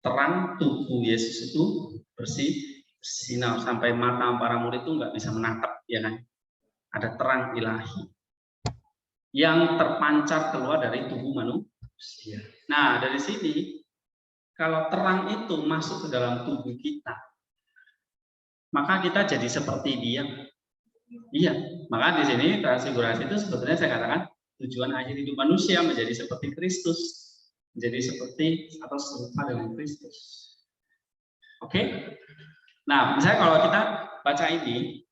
terang tubuh Yesus itu bersinar sampai mata para murid itu nggak bisa menatap, ya kan? Ada terang ilahi yang terpancar keluar dari tubuh manusia. Nah, dari sini kalau terang itu masuk ke dalam tubuh kita, maka kita jadi seperti dia. Iya, maka di sini transfigurasi itu sebetulnya saya katakan tujuan akhir hidup manusia menjadi seperti Kristus, menjadi seperti atau serupa dengan Kristus. Oke? Nah, misalnya kalau kita baca ini,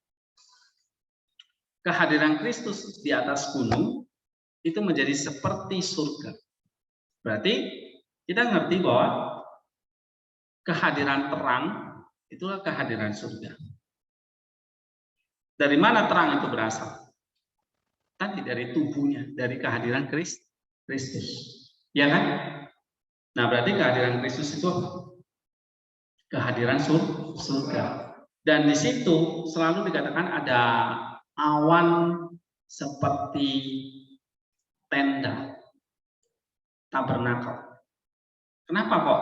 kehadiran Kristus di atas gunung itu menjadi seperti surga. Berarti kita ngerti bahwa kehadiran terang itulah kehadiran surga. Dari mana terang itu berasal? Tadi dari tubuhnya, dari kehadiran Kristus. Ya kan? Nah, berarti kehadiran Kristus itu kehadiran surga. Dan di situ selalu dikatakan ada awan seperti tenda, tabernakel. Kenapa kok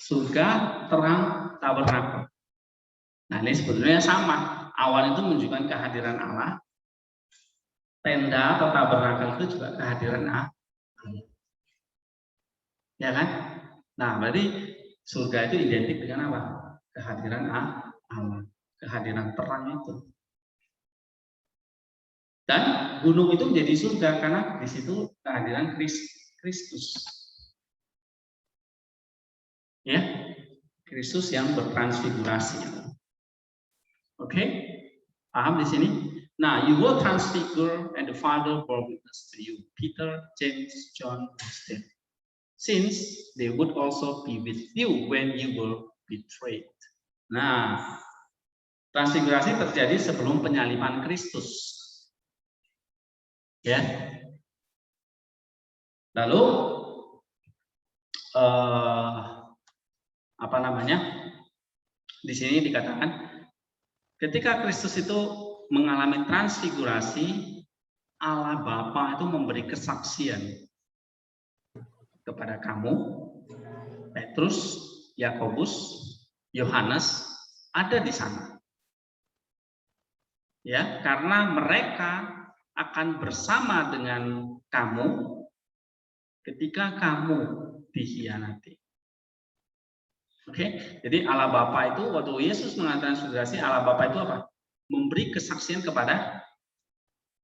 surga, terang, tabernakel? Nah, ini sebetulnya sama. Awan itu menunjukkan kehadiran Allah. Tenda atau tabernakel itu juga kehadiran Allah. Ya kan? Nah, berarti surga itu identik dengan apa? Kehadiran Allah, kehadiran terang itu. Dan gunung itu menjadi surga karena di situ kehadiran Kristus. Ya, Kristus yang bertransfigurasi. Oke, paham di sini? Nah, you will transfigure and the Father bore witness to you. Peter, James, John, Stephen. Since they would also be with you when you were betrayed. Nah, transfigurasi terjadi sebelum penyaliban Kristus. Ya. Lalu apa namanya? Di sini dikatakan ketika Kristus itu mengalami transfigurasi, Allah Bapa itu memberi kesaksian kepada kamu, Petrus, Yakobus, Yohanes ada di sana. Ya, karena mereka akan bersama dengan kamu ketika kamu dikhianati. Oke, jadi Allah Bapa itu waktu Yesus mengatakan transfigurasi, Allah Bapa itu apa? Memberi kesaksian kepada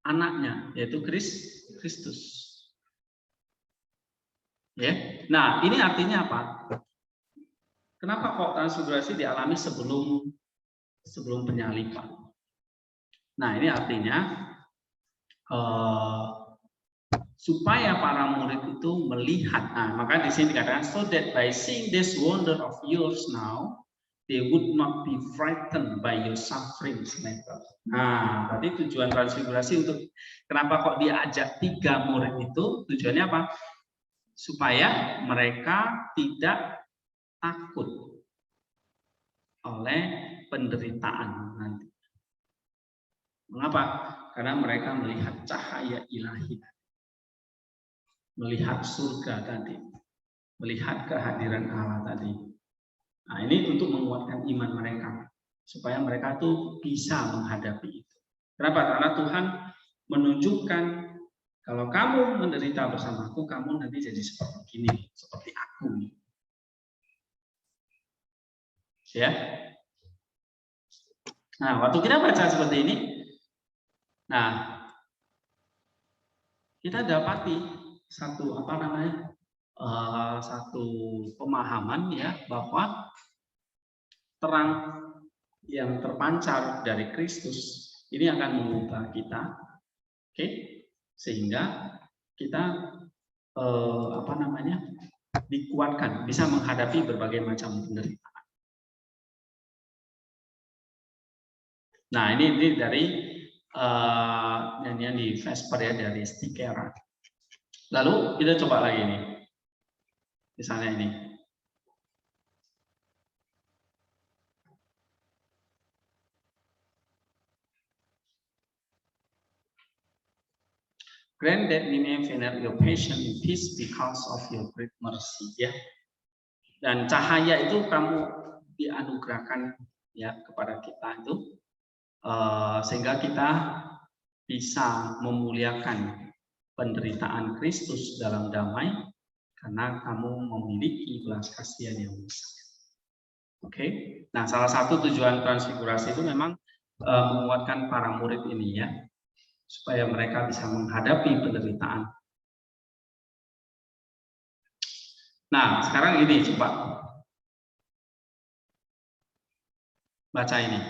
anaknya, yaitu Kristus. Ya, nah ini artinya apa? Kenapa kok transfigurasi dialami sebelum penyaliban? Nah ini artinya supaya para murid itu melihat. Nah, maka di sini dikatakan so that by seeing this wonder of yours now, they would not be frightened by your sufferings later. Nah, berarti tujuan transfigurasi untuk kenapa kok diajak 3 murid itu? Tujuannya apa? Supaya mereka tidak takut oleh penderitaan nanti. Mengapa? Karena mereka melihat cahaya ilahi. Melihat surga tadi, melihat kehadiran Allah tadi. Nah, ini untuk menguatkan iman mereka, supaya mereka tuh bisa menghadapi itu. Kenapa? Karena Tuhan menunjukkan kalau kamu menderita bersamaku, kamu nanti jadi seperti ini, seperti aku. Ya. Nah, waktu kita baca seperti ini, nah kita dapati satu satu pemahaman ya bahwa terang yang terpancar dari Kristus ini akan mengubah kita, oke? Sehingga kita dikuatkan, bisa menghadapi berbagai macam penderitaan. Nah ini dari nyanyian di Vesper ya dari Stikera. Lalu kita coba lagi nih, misalnya ini. Grant that we may venerate your patience in peace because of your great mercy. Ya. Dan cahaya itu kamu dianugerahkan ya kepada kita itu sehingga kita bisa memuliakan penderitaan Kristus dalam damai karena kamu memiliki belas kasihan yang besar. Oke. Nah, salah satu tujuan transfigurasi itu memang menguatkan para murid ini ya, supaya mereka bisa menghadapi penderitaan. Nah, sekarang ini coba baca ini.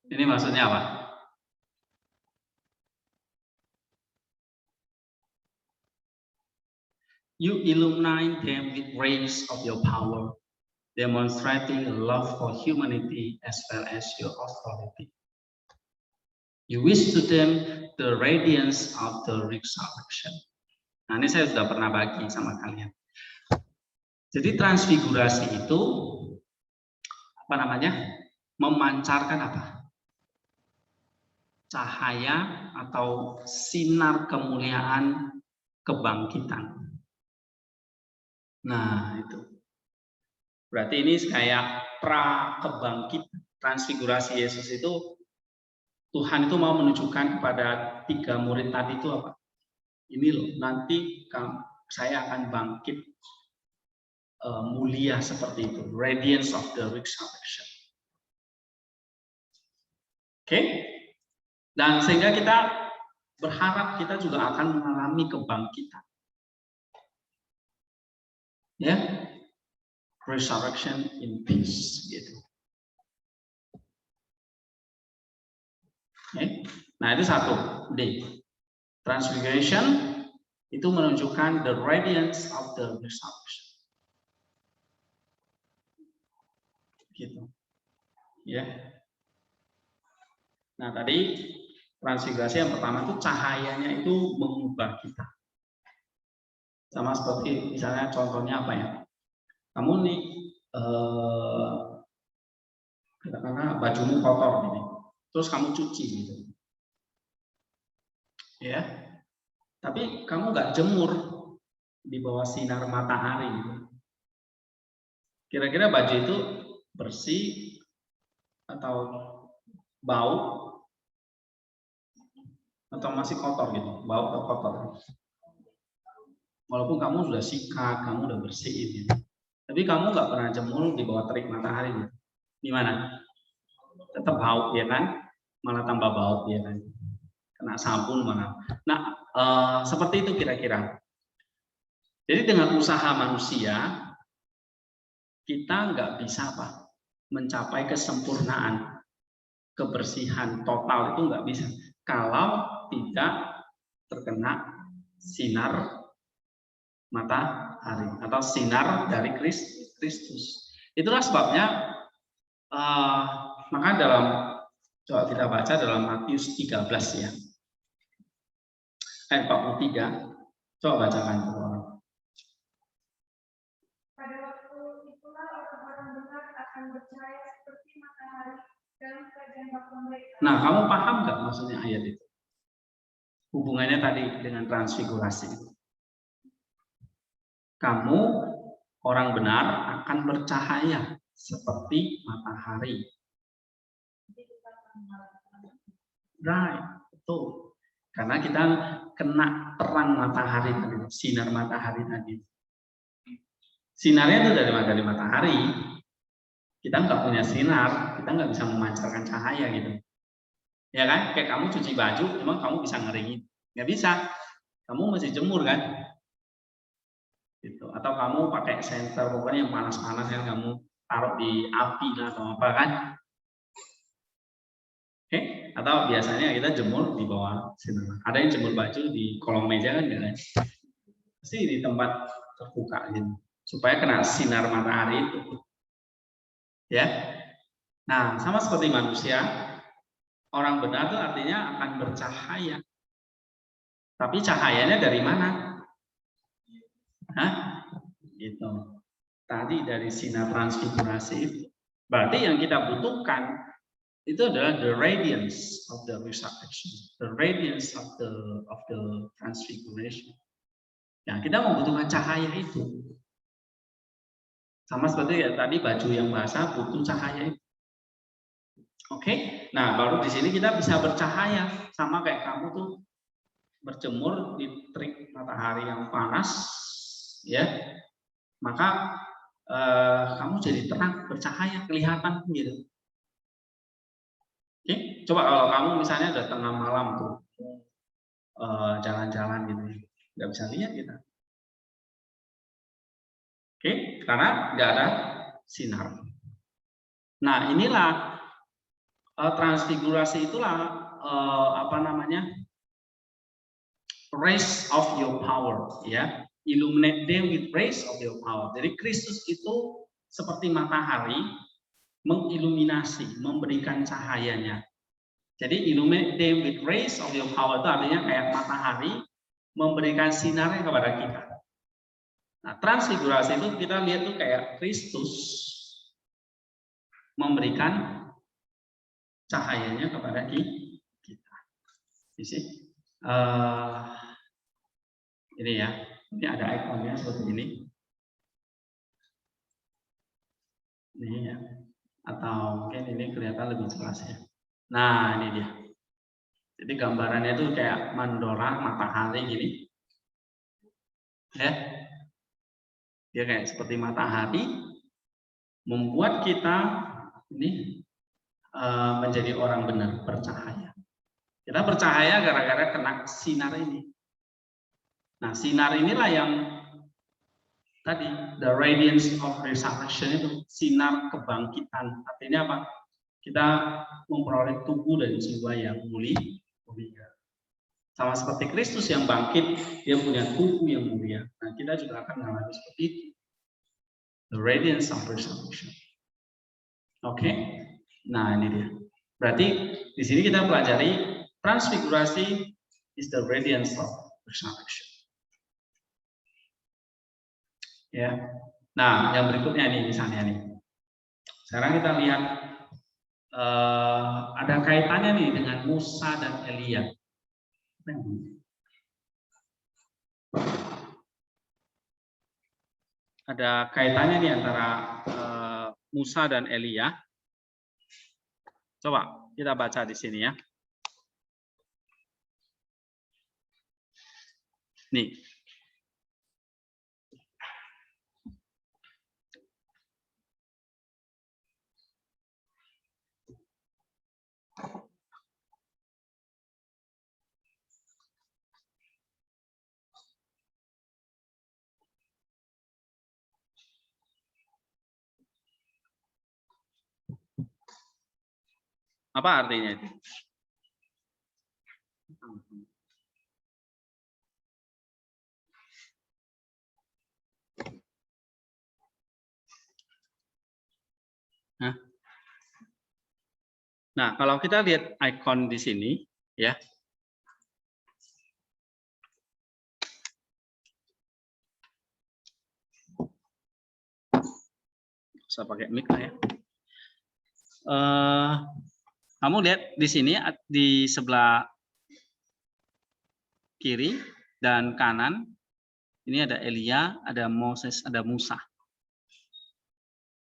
Ini maksudnya apa? You illumine them with rays of your power, demonstrating a love for humanity as well as your authority. You wish to them the radiance of the resurrection. Nah, ini saya sudah pernah bagi sama kalian. Jadi transfigurasi itu apa namanya? Memancarkan apa? Cahaya atau sinar kemuliaan kebangkitan. Nah, itu. Berarti ini kayak pra kebangkitan. Transfigurasi Yesus itu Tuhan itu mau menunjukkan kepada 3 murid tadi itu apa? Ini loh, nanti saya akan bangkit mulia seperti itu. Radiance of the resurrection. Oke? Dan sehingga kita berharap kita juga akan mengalami kebangkitan. Ya, resurrection in peace gitu. Okay. Nah, itu satu D. Transfiguration itu menunjukkan the radiance of the resurrection. Gitu. Ya. Nah, tadi transfigurasi yang pertama itu cahayanya itu mengubah kita. Sama seperti misalnya contohnya apa ya? Kamu nih katakanlah bajumu kotor ini, terus kamu cuci gitu, ya. Tapi kamu nggak jemur di bawah sinar matahari gitu. Kira-kira baju itu bersih atau bau atau masih kotor gitu, bau atau kotor? Walaupun kamu sudah sikat, kamu udah bersihin gitu. Tapi kamu nggak pernah jemur di bawah terik matahari gitu. Gimana? Tetap bau ya kan? Malah tambah bau ya kan? Kena sabun mana? Nah, seperti itu kira-kira. Jadi dengan usaha manusia kita nggak bisa apa? Mencapai kesempurnaan, kebersihan total itu nggak bisa kalau tidak terkena sinar matahari atau sinar dari Kristus. Itulah sebabnya maka coba kita baca dalam Matius 13 ya. Ayat 43. Coba bacakan teman-teman. Pada waktu itulah orang-orang benar akan bercahaya seperti matahari dalam kerajaan Bapa mereka. Nah, kamu paham nggak maksudnya ayat itu? Hubungannya tadi dengan transfigurasi. Kamu orang benar akan bercahaya seperti matahari. Right, betul. Karena kita kena terang matahari tadi, sinar matahari tadi. Sinarnya itu dari matahari. Kita nggak punya sinar, kita nggak bisa memancarkan cahaya gitu. Ya kan? Kayak kamu cuci baju, emang kamu bisa ngeringin? Nggak bisa. Kamu masih jemur kan? Gitu. Atau kamu pakai senter pokoknya yang panas-panas yang kamu taruh di api lah atau apa kan? Oke? Atau biasanya kita jemur di bawah sinar. Ada yang jemur baju di kolong meja kan? Gitu. Pasti di tempat terbuka gitu. Supaya kena sinar matahari itu. Ya. Nah, sama seperti manusia, orang benar itu artinya akan bercahaya. Tapi cahayanya dari mana? Hah? Gitu. Tadi dari sinar transfigurasi itu. Berarti yang kita butuhkan itu adalah the radiance of the resurrection, the radiance of the transfiguration. Ya, kita membutuhkan cahaya itu. Sama seperti ya, tadi baju yang basah butuh cahaya itu. Oke, nah baru di sini kita bisa bercahaya sama kayak kamu tuh berjemur di terik matahari yang panas, ya, maka kamu jadi terang, bercahaya, kelihatan gitu. Oke, coba kalau kamu misalnya udah tengah malam tuh jalan-jalan gitu, nggak bisa lihat kita. Oke, karena nggak ada sinar. Nah inilah transfigurasi itulah apa namanya, rays of your power, ya, illuminate them with rays of your power. Jadi Kristus itu seperti matahari mengiluminasi, memberikan cahayanya. Jadi illuminate them with rays of your power itu artinya kayak matahari memberikan sinarnya kepada kita. Nah, transfigurasi itu kita lihat tuh kayak Kristus memberikan cahayanya kepada kita. Ini ya, ini ada ikonnya seperti ini. Ini ya, atau mungkin ini kelihatan lebih jelas ya. Nah, ini dia. Jadi gambarannya itu kayak mandora matahari gini. Ya. Dia kayak seperti matahari membuat kita ini menjadi orang benar, bercahaya. Kita bercahaya gara-gara kena sinar ini. Nah, sinar inilah yang tadi, the radiance of resurrection itu, sinar kebangkitan. Artinya apa? Kita memperoleh tubuh dan jiwa yang mulia. Sama seperti Kristus yang bangkit, dia punya tubuh yang mulia. Nah, kita juga akan mengalami seperti itu. The radiance of resurrection. Oke. Nah, ini dia. Berarti di sini kita pelajari transfigurasi is the radiance of resurrection. Ya. Nah, yang berikutnya nih misalnya nih. Sekarang kita lihat ada kaitannya nih dengan Musa dan Elia. Ada kaitannya nih antara Musa dan Elia. Coba kita baca di sini ya. Nih. Apa artinya itu? Nah, kalau kita lihat ikon di sini, ya, saya pakai mic lah ya. Kamu lihat di sini di sebelah kiri dan kanan ini ada Elia, ada Moses, ada Musa.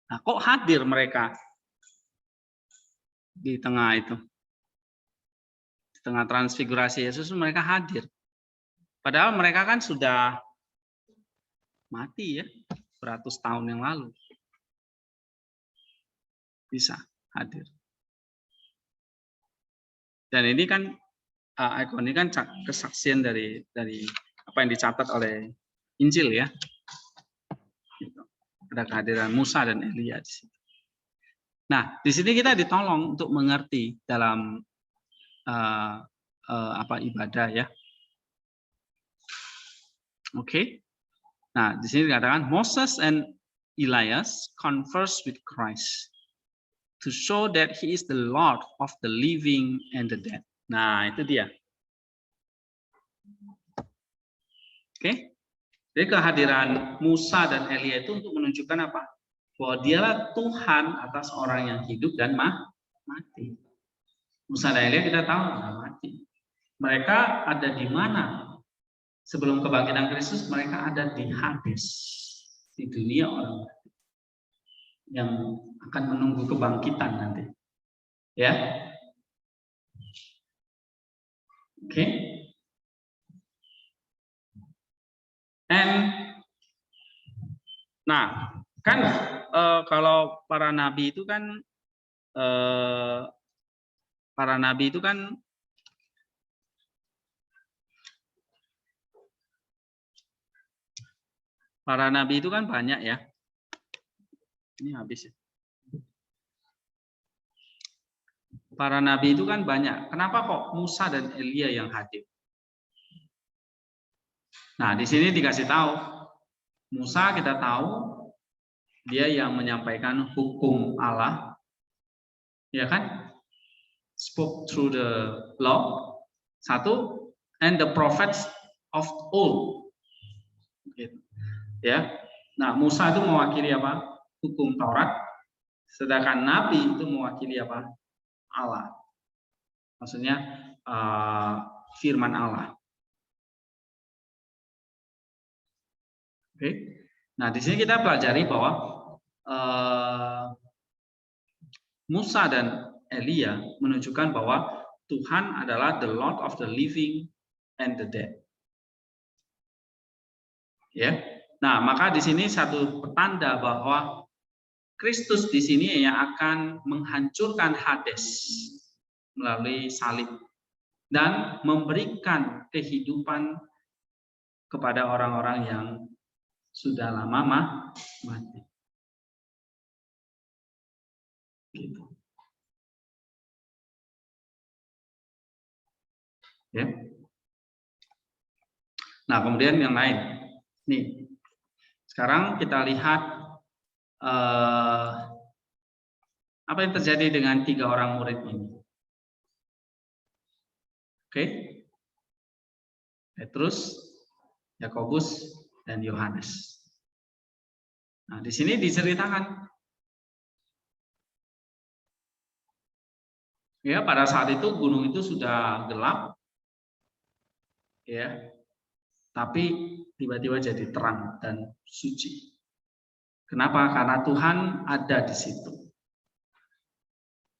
Nah, kok hadir mereka di tengah itu? Di tengah transfigurasi Yesus mereka hadir. Padahal mereka kan sudah mati ya, beratus tahun yang lalu. Bisa hadir. Dan ini kan ikon ini kan kesaksian dari apa yang dicatat oleh Injil ya. Ada kehadiran Musa dan Elia di situ. Nah, di sini kita ditolong untuk mengerti dalam ibadah ya. Oke. Nah, di sini dikatakan Moses and Elias converse with Christ to show that he is the Lord of the living and the dead. Nah, itu dia. Oke. Jadi kehadiran Musa dan Elia itu untuk menunjukkan apa? Bahwa dialah Tuhan atas orang yang hidup dan mati. Musa dan Elia kita tahu sudah mati. Mereka ada di mana? Sebelum kebangkitan Kristus, mereka ada di Hades, di dunia orang mati, yang akan menunggu kebangkitan nanti. Ya. Oke. Nah, kan kalau para nabi itu kan banyak ya. Ini habis ya. Para nabi itu kan banyak. Kenapa kok Musa dan Elia yang hadir? Nah, di sini dikasih tahu. Musa kita tahu dia yang menyampaikan hukum Allah. Ya kan? Spoke through the law. Satu, and the prophets of old. Gitu. Ya. Nah, Musa itu mewakili apa? Hukum Taurat. Sedangkan Nabi itu mewakili apa? Allah. Maksudnya firman Allah. Oke. Nah, di sini kita pelajari bahwa Musa dan Elia menunjukkan bahwa Tuhan adalah the Lord of the living and the dead. Ya. Nah, maka di sini satu petanda bahwa Kristus di sini yang akan menghancurkan Hades melalui salib dan memberikan kehidupan kepada orang-orang yang sudah lama mati. Gitu. Ya. Nah, kemudian yang lain. Nih, sekarang kita lihat apa yang terjadi dengan 3 orang murid ini. Oke, Petrus, Yakobus, dan Yohanes. Nah, di sini diceritakan. Ya, pada saat itu gunung itu sudah gelap. Ya. Tapi tiba-tiba jadi terang dan suci. Kenapa? Karena Tuhan ada di situ.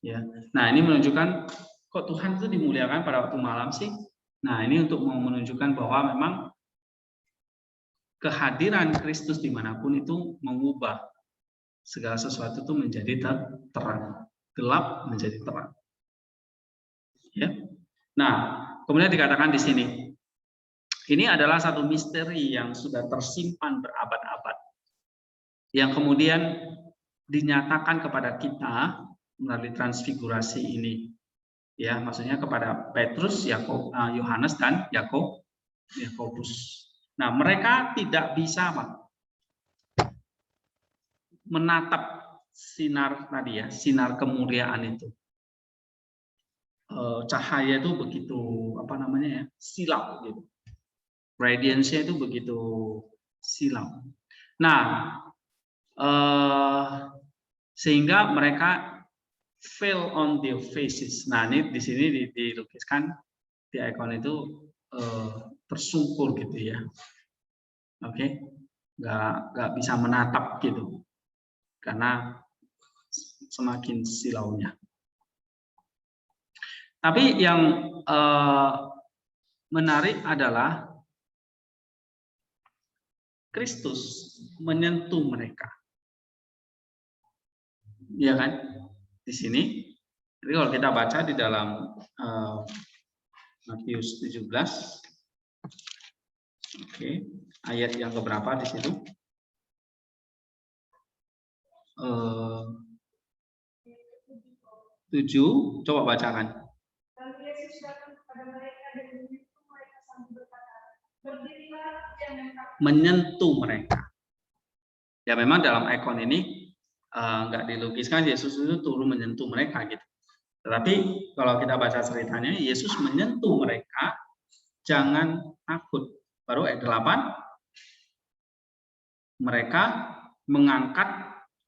Ya. Nah, ini menunjukkan kok Tuhan itu dimuliakan pada waktu malam sih? Nah, ini untuk menunjukkan bahwa memang kehadiran Kristus dimanapun itu mengubah segala sesuatu itu menjadi terang, gelap menjadi terang. Ya. Nah, kemudian dikatakan di sini, ini adalah satu misteri yang sudah tersimpan berabad-abad, yang kemudian dinyatakan kepada kita melalui transfigurasi ini. Ya, maksudnya kepada Petrus, Yohanes dan Yakobus. Nah, mereka tidak bisa menatap sinar tadi ya, sinar kemuliaan itu. Cahaya itu begitu silau gitu. Radiance-nya itu begitu silau. Nah, sehingga mereka fell on their faces. Nah, ini di sini dilukiskan di ikon itu tersungkur gitu ya. Oke, nggak bisa menatap gitu, karena semakin silaunya. Tapi yang menarik adalah Kristus menyentuh mereka. Ya kan? Di sini. Jadi kalau kita baca di dalam Matius 17. Oke, ayat yang keberapa di situ? 7, coba bacakan. Menyentuh mereka. Ya memang dalam ikon ini nggak dilukiskan Yesus itu turun menyentuh mereka gitu. Tetapi kalau kita baca ceritanya, Yesus menyentuh mereka, jangan takut. Baru ayat 8, mereka mengangkat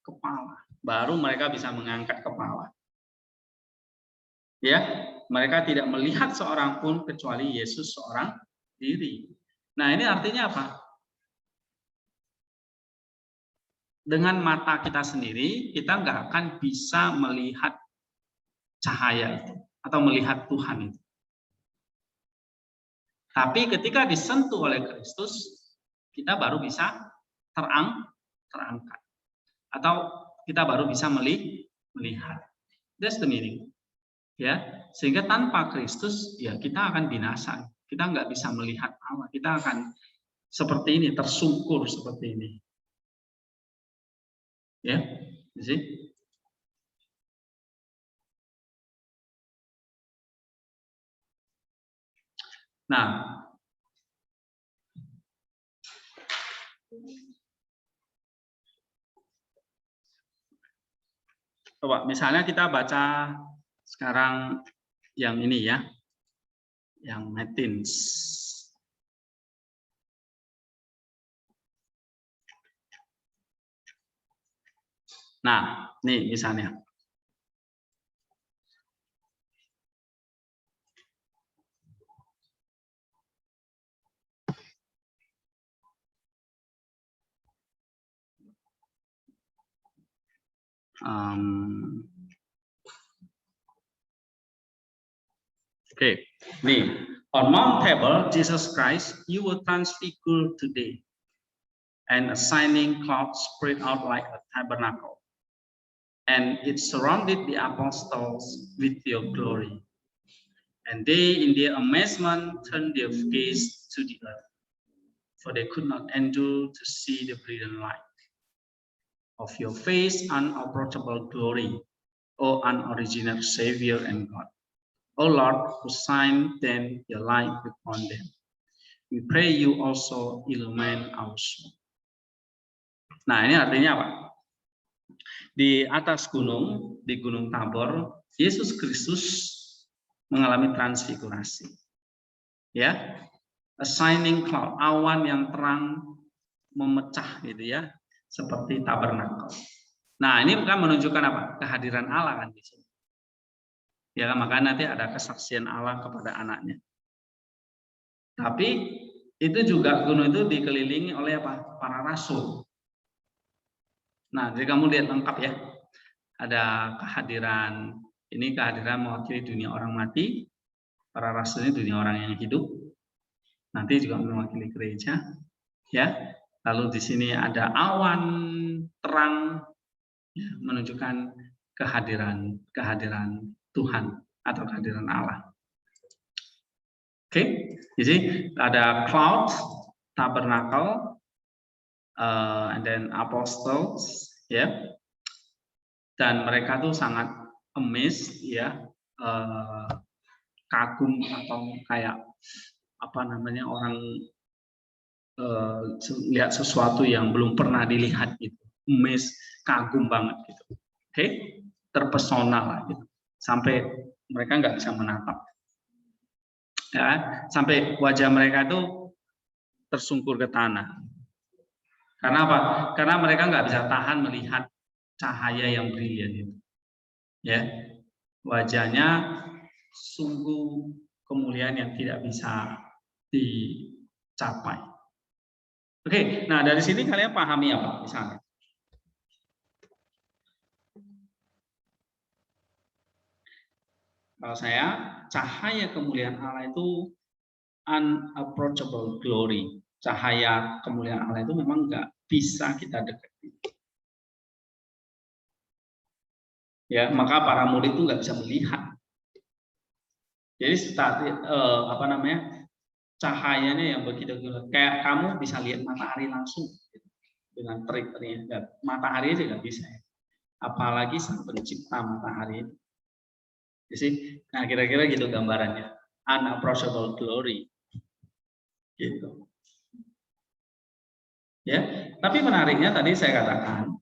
kepala. Baru mereka bisa mengangkat kepala. Ya, mereka tidak melihat seorang pun kecuali Yesus seorang diri. Nah, ini artinya apa? Dengan mata kita sendiri, kita nggak akan bisa melihat cahaya itu atau melihat Tuhan itu. Tapi ketika disentuh oleh Kristus, kita baru bisa terangkat. Atau kita baru bisa melihat. That's the meaning. Ya, sehingga tanpa Kristus ya kita akan binasa. Kita nggak bisa melihat Allah. Kita akan seperti ini, tersungkur seperti ini. Ya, see? Nah, coba misalnya kita baca sekarang yang ini ya, yang Matins. Nah, nih misalnya. Oke, nih on Mount Tabor, Jesus Christ, you were transfigured today, and a shining cloud spread out like a tabernacle, and it surrounded the apostles with your glory. And they, in their amazement, turned their gaze to the earth, for they could not endure to see the brilliant light of your face, unapproachable glory, O unoriginal Savior and God. O Lord, who shine then your light upon them. We pray you also illumine our soul. Nah, ini artinya apa? Di atas gunung, di Gunung Tabor, Yesus Kristus mengalami transfigurasi. Ya, a shining cloud, awan yang terang memecah gitu ya, seperti tabernakel. Nah, ini kan menunjukkan apa? Kehadiran Allah kan di sini. Ya, maka nanti ada kesaksian Allah kepada anaknya. Tapi itu juga gunung itu dikelilingi oleh apa? Para rasul. Nah, jadi kamu lihat lengkap ya. Ada kehadiran, ini kehadiran mewakili dunia orang mati. Para rasul ini dunia orang yang hidup. Nanti juga mewakili gereja. Ya. Lalu di sini ada awan terang ya, menunjukkan kehadiran Tuhan atau kehadiran Allah. Oke, jadi ada cloud, tabernacle, and then apostles, ya, dan mereka tuh sangat amazed, ya, kagum atau kayak apa namanya orang lihat sesuatu yang belum pernah dilihat gitu, amazed, kagum banget gitu, oke, terpesona lah gitu, sampai mereka nggak bisa menatap. Ya, sampai wajah mereka itu tersungkur ke tanah. Karena apa? Karena mereka nggak bisa tahan melihat cahaya yang brilian itu. Ya, wajahnya sungguh kemuliaan yang tidak bisa dicapai. Oke, nah dari sini kalian pahami apa misalnya? Kalau saya, cahaya kemuliaan Allah itu unapproachable glory. Cahaya kemuliaan Allah itu memang nggak bisa kita dekati. Ya, maka para murid itu nggak bisa melihat. Jadi apa namanya, cahayanya yang begitu kayak kamu bisa lihat matahari langsung gitu, dengan terik-teriknya. Matahari itu nggak bisa. Apalagi sang pencipta matahari. Jadi, nah kira-kira gitu gambarannya, unapproachable glory, gitu. Ya, tapi menariknya tadi saya katakan,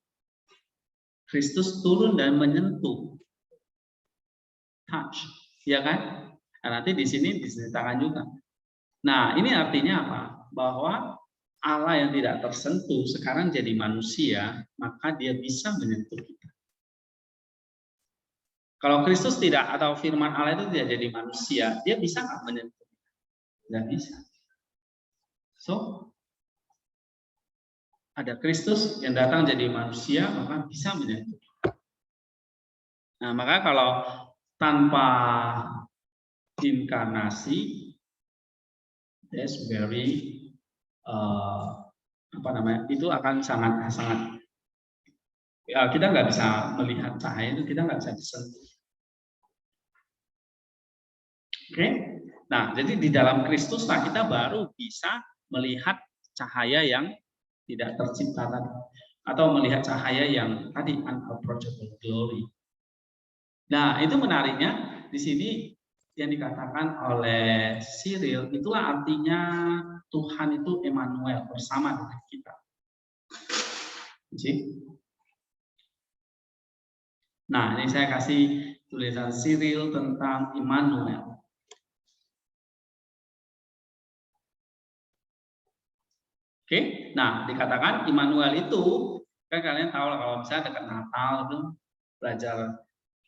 Kristus turun dan menyentuh, touch, ya kan? Nah, nanti di sini diceritakan juga. Nah, ini artinya apa? Bahwa Allah yang tidak tersentuh sekarang jadi manusia, maka dia bisa menyentuh kita. Kalau Kristus tidak atau firman Allah itu tidak jadi manusia, dia bisa nggak menyentuh? Tidak bisa. So, ada Kristus yang datang jadi manusia, maka bisa menyentuh. Nah, maka kalau tanpa inkarnasi, that's very apa namanya? Itu akan sangat ya, kita nggak bisa melihat cahaya itu, kita nggak bisa disentuh. Oke, nah jadi di dalam Kristus lah kita baru bisa melihat cahaya yang tidak tercipta tadi, atau melihat cahaya yang tadi unapproachable glory. Nah itu menariknya di sini yang dikatakan oleh Cyril, itulah artinya Tuhan itu Emmanuel, bersama dengan kita. Nah ini saya kasih tulisan Cyril tentang Emmanuel. Oke, nah dikatakan Immanuel itu Kan kalian tahu lah kalau misalnya dekat Natal itu belajar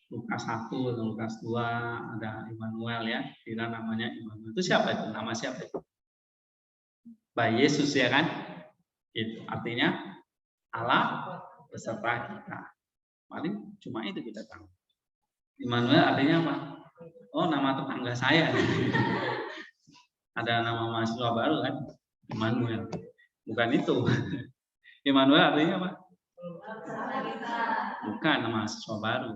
Lukas 1 atau Lukas 2 ada Immanuel ya, kira namanya Immanuel. Itu siapa itu? Nama siapa itu? Bayi Yesus ya kan? Itu artinya Allah beserta kita. Paling cuma itu kita tahu. Immanuel artinya apa? Oh, nama tetangga saya. Ada nama mahasiswa baru kan? Immanuel. Bukan itu. Immanuel artinya apa? Bukan nama mahasiswa baru.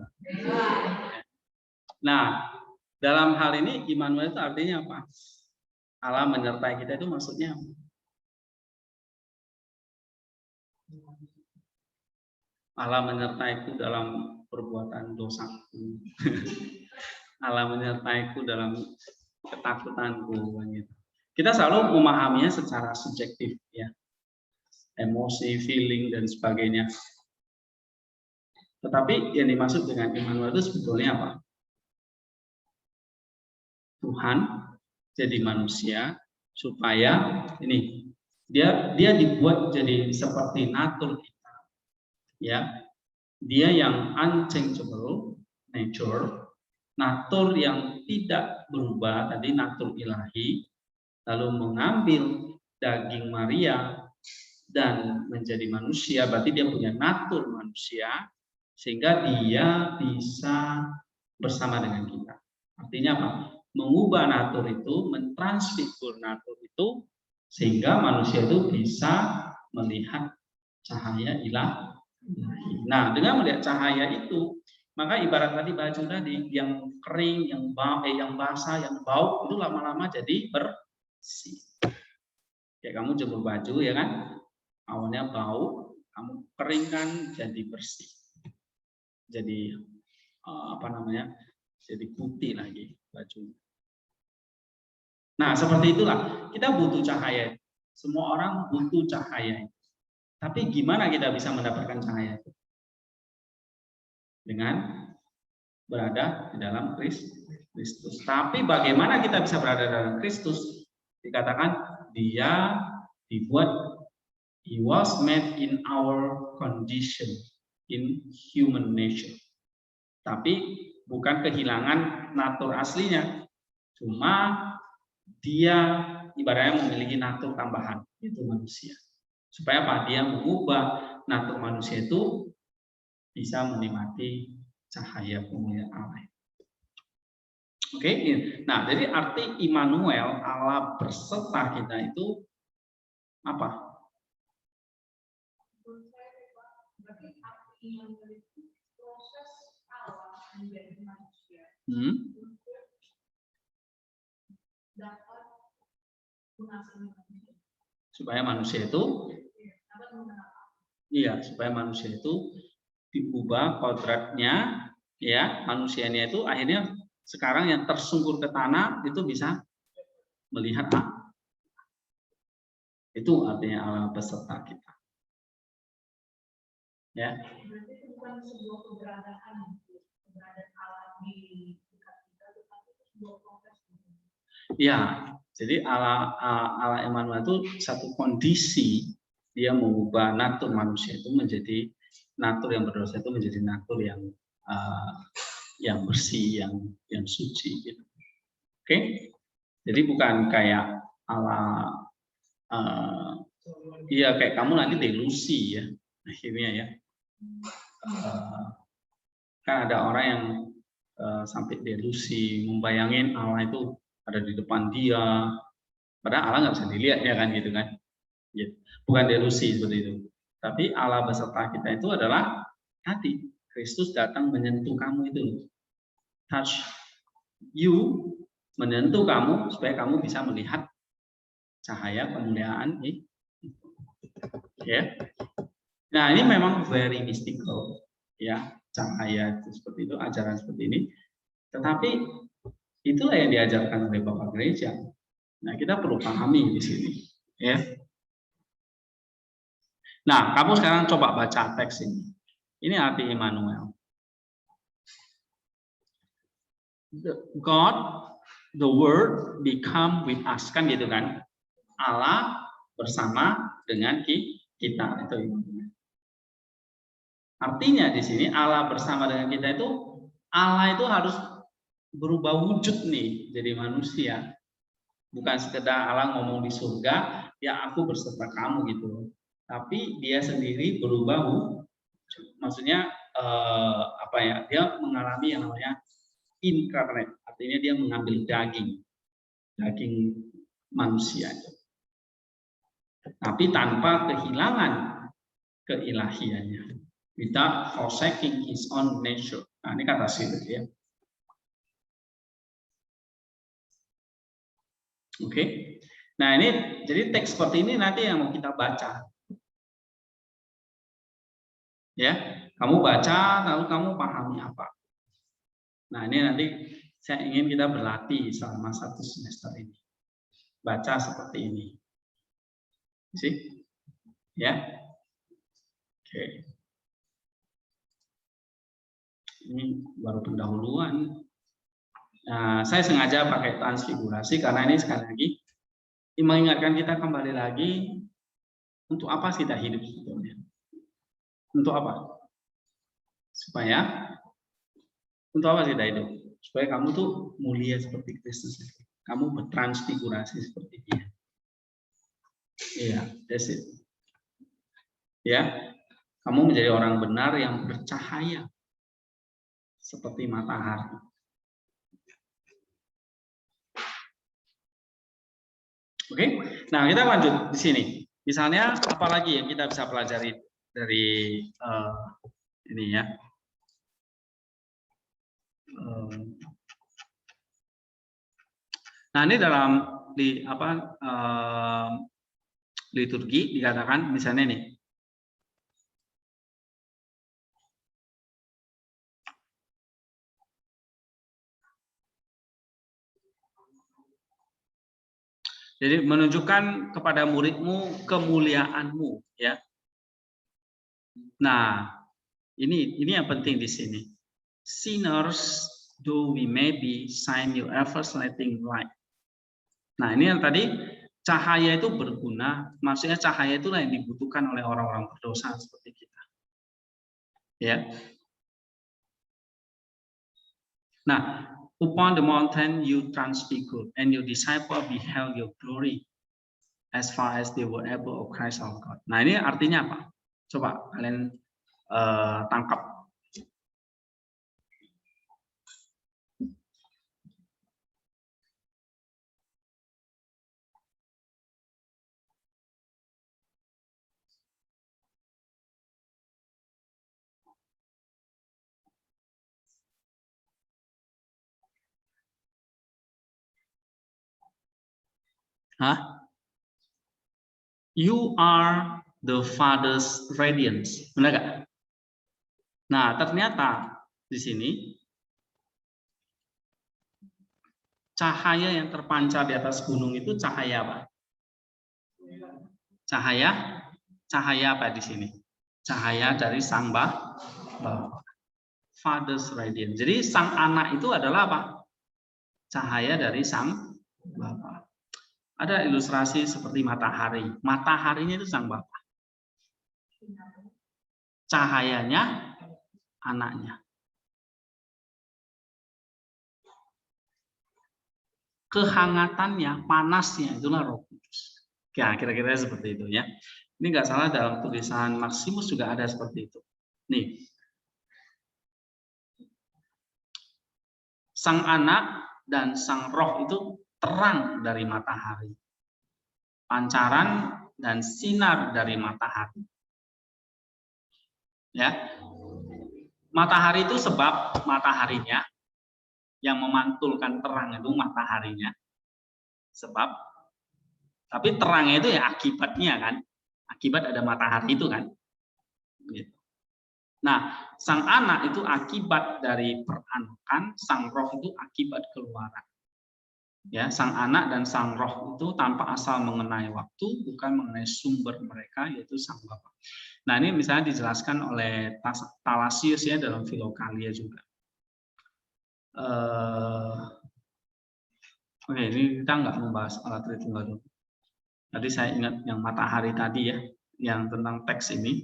Nah, dalam hal ini Immanuel itu artinya apa? Allah menyertai kita itu maksudnya apa? Allah menyertaiku dalam perbuatan dosaku. Allah menyertaiku dalam ketakutanku. Gitu. Kita selalu memahaminya secara subjektif, ya, emosi, feeling dan sebagainya. Tetapi yang dimaksud dengan Immanuel itu sebetulnya apa? Tuhan jadi manusia supaya ini dia dibuat jadi seperti natur kita, ya. Dia yang unchangeable nature, natur yang tidak berubah, tadi natur ilahi, lalu mengambil daging Maria dan menjadi manusia, berarti dia punya natur manusia, sehingga dia bisa bersama dengan kita. Artinya apa? Mengubah natur itu, mentransfigur natur itu, sehingga manusia itu bisa melihat cahaya ilahi. Nah, dengan melihat cahaya itu, maka ibarat tadi baju tadi yang kering, yang basah, yang bau itu lama-lama jadi bersih. Ya, kamu jemur baju ya kan, awalnya bau, kamu keringkan jadi bersih. Jadi jadi putih lagi baju. Nah, seperti itulah kita butuh cahaya. Semua orang butuh cahaya. Tapi gimana kita bisa mendapatkan cahaya itu? Dengan berada di dalam Kristus. Tapi bagaimana kita bisa berada dalam Kristus? Dikatakan dia dibuat, he was made in our condition, in human nature. Tapi bukan kehilangan natur aslinya, cuma dia ibaratnya memiliki natur tambahan, itu manusia. Supaya apa? Dia mengubah natur manusia itu bisa menikmati cahaya kemuliaan Allah. Oke, nah jadi arti Immanuel, Allah berserta kita itu apa? Supaya manusia itu, iya, supaya manusia itu diubah kodratnya, ya, manusianya itu akhirnya sekarang yang tersungkur ke tanah itu bisa melihat Allah. Itu artinya Allah beserta kita. Ya. Berarti itu bukan sebuah keberadaan Allah di dekat kita, tetapi itu sebuah proses. Ya, jadi Allah Immanuel itu satu kondisi, dia mengubah natur manusia itu menjadi natur yang berdosa itu menjadi natur yang bersih, yang suci. Gitu. Oke, jadi bukan kayak Allah, iya kayak kamu nanti delusi ya, akhirnya ya. Kan ada orang yang sampai delusi, membayangin Allah itu ada di depan dia, padahal Allah nggak bisa dilihat ya kan gitu kan. Bukan delusi seperti itu. Tapi Allah beserta kita itu adalah tadi Kristus datang menyentuh kamu itu, touch you, menyentuh kamu supaya kamu bisa melihat cahaya kemuliaan ini. Ya. Nah ini memang very mystical, ya, cahaya itu seperti itu, ajaran seperti ini. Tetapi itulah yang diajarkan oleh Bapak Gereja. Nah kita perlu pahami di sini, ya. Nah kamu sekarang coba baca teks ini. Ini arti Immanuel. God, the Word become with us, kan gitu kan? Allah bersama dengan kita itu. Artinya di sini Allah bersama dengan kita itu, Allah itu harus berubah wujud nih jadi manusia. Bukan sekedar Allah ngomong di surga, ya aku berserta kamu gitu. Tapi dia sendiri berubah wujud. Maksudnya apa ya? Dia mengalami yang namanya incarnate. Artinya dia mengambil daging manusia. Tapi tanpa kehilangan keilahiannya. Without forsaking his own nature. Nah, ini kata sih ya. Oke. Nah, ini jadi teks seperti ini nanti yang mau kita baca. Ya, kamu baca lalu kamu pahami apa. Nah, ini nanti saya ingin kita berlatih selama 1 semester ini. Baca seperti ini. Sih? Ya. Oke. Ini baru pendahuluan. Nah, saya sengaja pakai transfigurasi karena ini sekali lagi mengingatkan kita kembali lagi untuk apa kita hidup sebetulnya. Untuk apa? Untuk apa kita hidup? Supaya kamu tuh mulia seperti Kristus. Kamu bertransfigurasi seperti Dia. Iya, that's it. Ya, kamu menjadi orang benar yang bercahaya seperti matahari. Oke, nah kita lanjut di sini. Misalnya, apa lagi yang kita bisa pelajari dari ini ya? Nah, ini dalam liturgi dikatakan misalnya nih. Jadi menunjukkan kepada muridmu kemuliaanmu, ya. Nah, ini yang penting di sini. Sinners, though we may be, shine your ever-shining light. Nah, ini yang tadi cahaya itu berguna. Maksudnya cahaya itulah yang dibutuhkan oleh orang-orang berdosa seperti kita. Ya. Nah, upon the mountain you transfigured, and your disciple beheld your glory, as far as they were able of Christ our God. Nah, ini artinya apa? Coba kalian tangkap. Hah? You are the Father's radiance. Benar gak? Nah, ternyata di sini cahaya yang terpancar di atas gunung itu cahaya apa? Cahaya apa di sini? Cahaya dari Sang Bapa. Father's radiance. Jadi Sang Anak itu adalah apa? Cahaya dari Sang Bapa. Ada ilustrasi seperti matahari. Mataharinya itu Sang Bapa. Cahayanya anaknya. Kehangatannya, panasnya itulah Roh Kudus. Ya, kira-kira seperti itu ya. Ini nggak salah dalam tulisan Maximus juga ada seperti itu. Nih. Sang Anak dan Sang Roh itu terang dari matahari. Pancaran dan sinar dari matahari. Ya. Matahari itu sebab mataharinya yang memantulkan terang itu mataharinya. Sebab tapi terangnya itu ya akibatnya kan. Akibat ada matahari itu kan. Gitu. Nah, Sang Anak itu akibat dari peranakan, Sang Roh itu akibat keluaran. Ya, Sang Anak dan Sang Roh itu tanpa asal mengenai waktu, bukan mengenai sumber mereka, yaitu Sang Bapa. Nah, ini misalnya dijelaskan oleh Thalassius ya dalam Filokalia juga. Oke, ini kita nggak membahas alat Tritunggal dulu. Tadi saya ingat yang matahari tadi ya, yang tentang teks ini.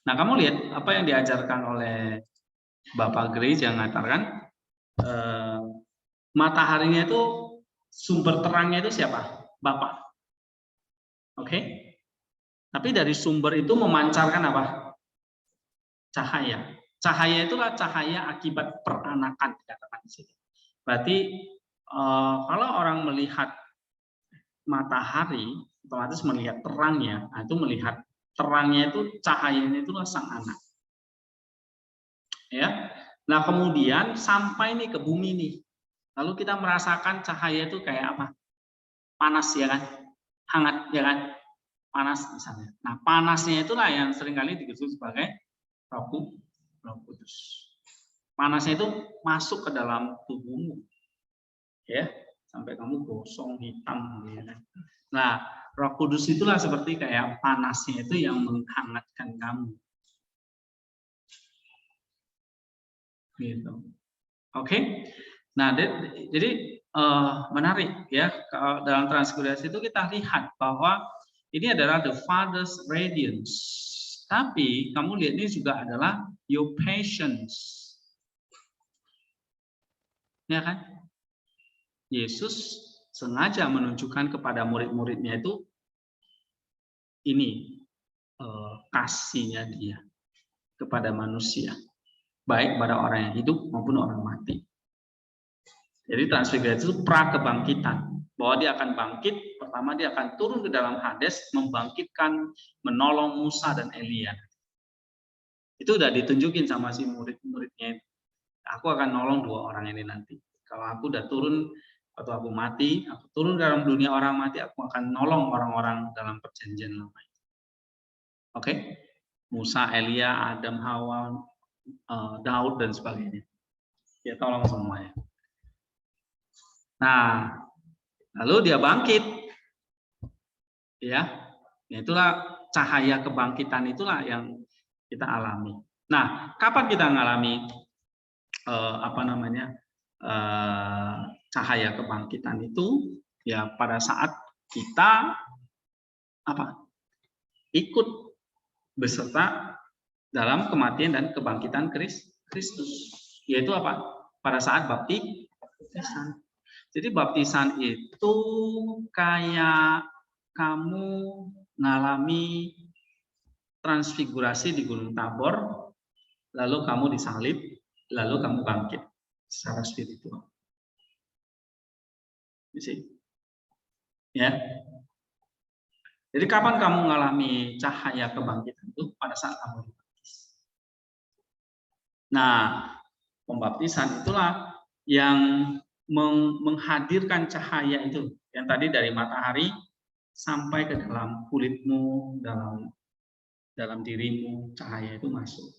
Nah, kamu lihat apa yang diajarkan oleh Bapak Grace yang mengatakan mataharinya itu sumber terangnya itu siapa? Bapak. Oke? Tapi dari sumber itu memancarkan apa? Cahaya. Cahaya itulah cahaya akibat peranakan dikatakan di sini. Berarti kalau orang melihat matahari, otomatis melihat terangnya, nah itu melihat terangnya itu cahayanya itulah sang anak. Ya. Nah, kemudian sampai nih ke bumi nih. Lalu kita merasakan cahaya itu kayak apa? Panas ya kan? Hangat ya kan? Panas misalnya. Nah, panasnya itulah yang seringkali disebut sebagai Roh Kudus. Panasnya itu masuk ke dalam tubuhmu. Ya, sampai kamu gosong hitam ya kan? Nah, Roh Kudus itulah seperti kayak panasnya itu yang menghangatkan kamu. Gitu. Oke. Nah, jadi menarik ya, dalam transfigurasi itu kita lihat bahwa ini adalah the Father's radiance. Tapi kamu lihat ini juga adalah your patience. Ya kan? Yesus sengaja menunjukkan kepada murid-muridnya itu ini kasihnya dia kepada manusia, baik pada orang yang hidup maupun orang mati. Jadi transfigurasi itu pra kebangkitan, bahwa dia akan bangkit. Pertama dia akan turun ke dalam Hades, membangkitkan, menolong Musa dan Elia. Itu udah ditunjukin sama si murid-muridnya. Aku akan nolong dua orang ini nanti. Kalau aku udah turun atau aku mati, aku turun dalam dunia orang mati, aku akan nolong orang-orang dalam perjanjian lama. Oke? Musa, Elia, Adam, Hawa, Daud dan sebagainya. Ya tolong semuanya. Nah, lalu dia bangkit, ya, itulah cahaya kebangkitan itulah yang kita alami. Nah, kapan kita mengalami cahaya kebangkitan itu? Ya, pada saat kita ikut beserta dalam kematian dan kebangkitan Kristus, yaitu apa? Pada saat baptisan. Jadi baptisan itu kayak kamu mengalami transfigurasi di Gunung Tabor, lalu kamu disalib, lalu kamu bangkit secara spiritual. Ya. Jadi kapan kamu mengalami cahaya kebangkitan itu? Pada saat kamu dibaptis. Nah, pembaptisan itulah yang menghadirkan cahaya itu, yang tadi dari matahari sampai ke dalam kulitmu, dalam dirimu, cahaya itu masuk.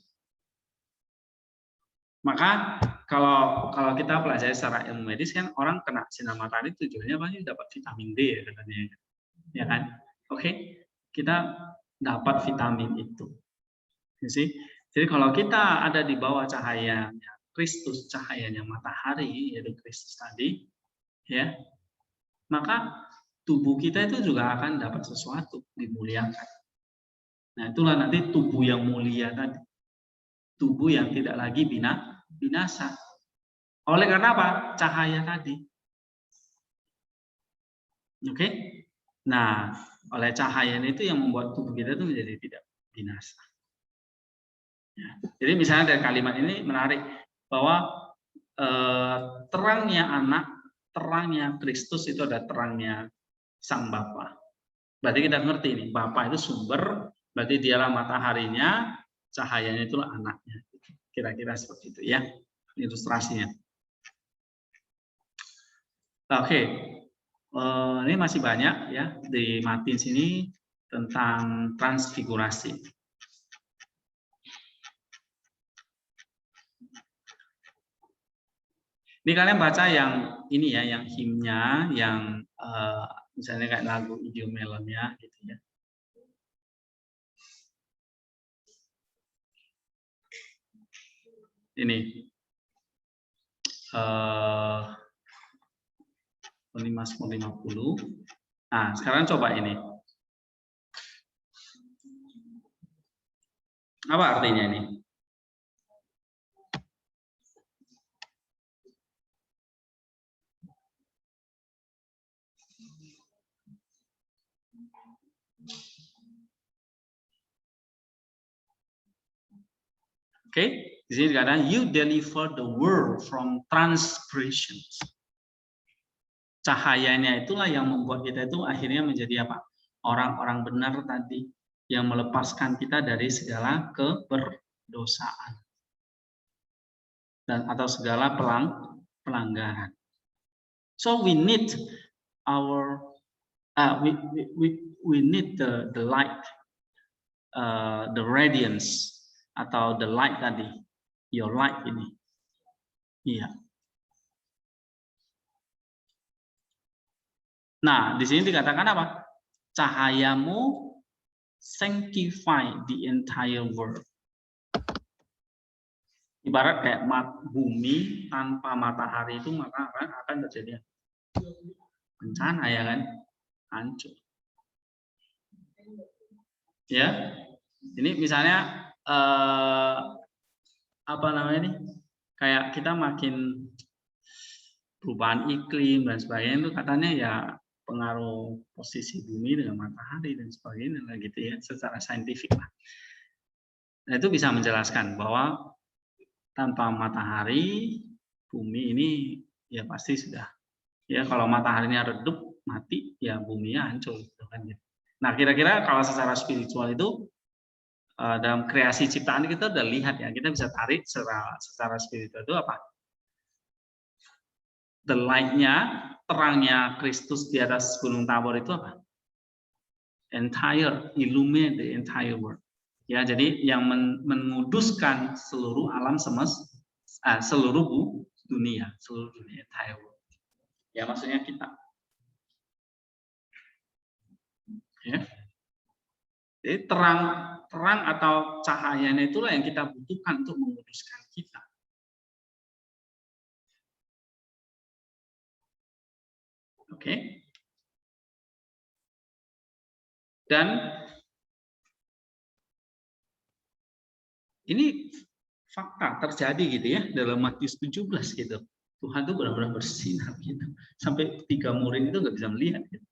Maka kalau kita pelajari secara ilmu medis kan, orang kena sinar matahari tujuannya pasti dapat vitamin D ya katanya, ya kan? Oke, kita dapat vitamin itu. Jadi kalau kita ada di bawah cahayanya Kristus, cahayanya matahari, yaitu Kristus tadi, ya, maka tubuh kita itu juga akan dapat sesuatu, dimuliakan. Nah, itulah nanti tubuh yang mulia tadi. Tubuh yang tidak lagi binasa. Oleh karena apa? Cahaya tadi. Oke? Nah, oleh cahayanya itu yang membuat tubuh kita itu menjadi tidak binasa. Ya. Jadi misalnya dari kalimat ini menarik, bahwa terangnya anak, terangnya Kristus itu ada terangnya Sang Bapa. Berarti kita ngerti nih, Bapa itu sumber, berarti dialah mataharinya, cahayanya itulah anaknya. Kira-kira seperti itu ya, ilustrasinya. Oke, ini masih banyak ya di Matius ini tentang transfigurasi. Ini kalian baca yang ini ya, yang himnya, yang misalnya kayak lagu Idiom Melonnya gitu ya. Ini 550. Nah, sekarang coba ini. Apa artinya ini? Oke, di sini dikatakan you deliver the world from transgressions. Cahayanya itulah yang membuat kita itu akhirnya menjadi apa? Orang-orang benar tadi yang melepaskan kita dari segala keberdosaan dan atau segala pelanggaran. So we need our we need the light, the radiance atau the light tadi, your light ini, iya. Nah, di sini dikatakan apa? Cahayamu sanctify the entire world. Ibarat kayak bumi tanpa matahari itu maka akan terjadi bencana ya kan, hancur. Ya, ini misalnya apa namanya nih? Kayak kita makin perubahan iklim dan sebagainya itu katanya ya pengaruh posisi bumi dengan matahari dan sebagainya gitu ya, secara saintifik lah. Nah, itu bisa menjelaskan bahwa tanpa matahari bumi ini ya pasti sudah ya, kalau mataharinya redup mati ya buminya hancur gitu kan gitu. Nah, kira-kira kalau secara spiritual itu dalam kreasi ciptaan kita udah lihat ya, kita bisa tarik secara spiritual itu apa? The light-nya, terangnya Kristus di atas Gunung Tabor itu apa? Entire, illuminate the entire world. Ya, jadi yang menguduskan seluruh alam semesta, seluruh dunia, entire world. Ya, maksudnya kita. Ya. Jadi terang atau cahayanya itulah yang kita butuhkan untuk menguduskan kita. Oke. Dan ini fakta terjadi gitu ya dalam Matius 17 gitu. Tuhan tuh benar-benar bersinar gitu. Sampai 3 murid itu nggak bisa melihat gitu.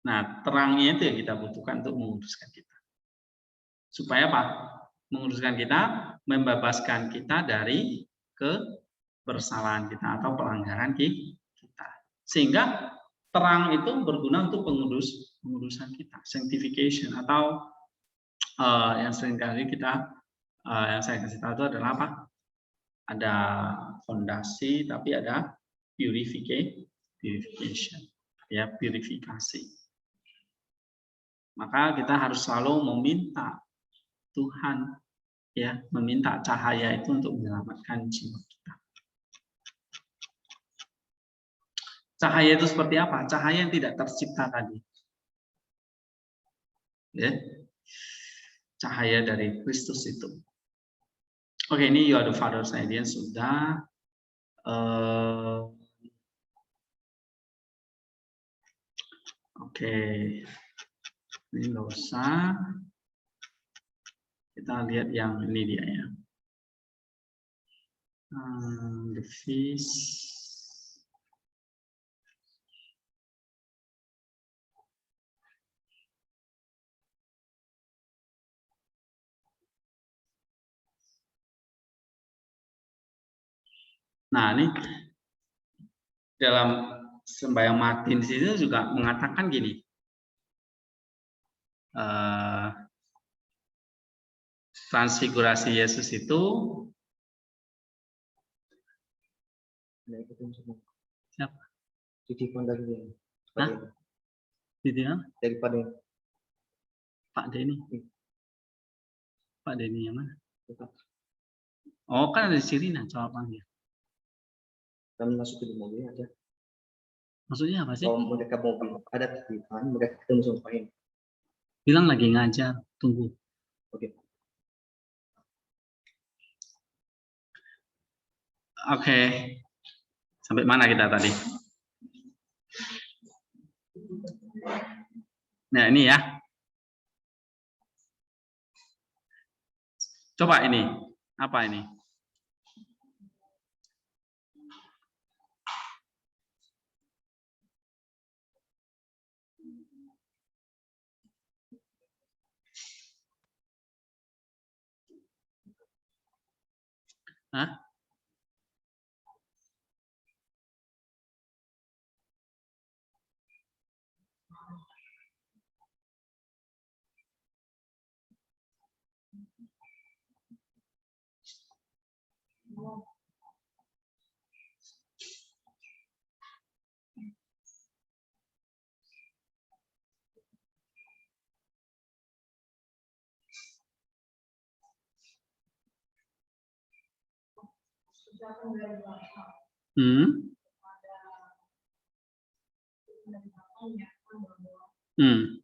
Nah, terangnya itu yang kita butuhkan untuk menguduskan kita. Supaya apa? Menguduskan kita, membebaskan kita dari kebersalahan kita atau pelanggaran kita. Sehingga terang itu berguna untuk pengudusan kita, sanctification, atau yang seringkali kita yang saya kasih tahu itu adalah apa? Ada fondasi, tapi ada purification, ya, purifikasi. Maka kita harus selalu meminta Tuhan, ya, meminta cahaya itu untuk menyelamatkan jiwa kita. Cahaya itu seperti apa? Cahaya yang tidak tercipta tadi. Ya. Cahaya dari Kristus itu. Oke, ini You Are the Father's Idea sudah. Oke. Ini nggak usah. Kita lihat yang ini dia ya. The fish. Nah, ini dalam sembahyang Martin di situ juga mengatakan gini. Transfigurasi Yesus itu siapa? Titipan dari dia. Titipan? Daripada Pak Denny. Pak Denny yang mana? Oh, kan ada di Sirina jawabannya. Kami masuk ke mobil aja. Maksudnya apa sih? Kalau mereka mobil ada titipan, mereka ketemu sama Pak Hen. Bilang lagi ngajar, tunggu. Oke. Oke. Sampai mana kita tadi? Nah, ini ya. Coba ini, apa ini? Hah? Hmm. Hmm.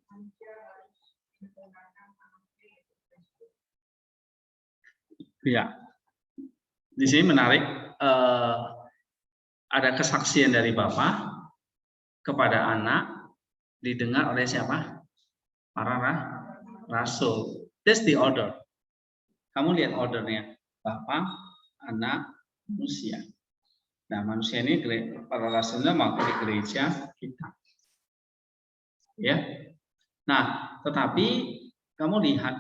Ya, di sini menarik. Ada kesaksian dari Bapak kepada anak, didengar oleh siapa? Para rasul. That's the order. Kamu lihat ordernya. Bapak, anak, manusia. Nah, manusia ini para rasulnya mewakili gereja kita. Ya. Nah, tetapi kamu lihat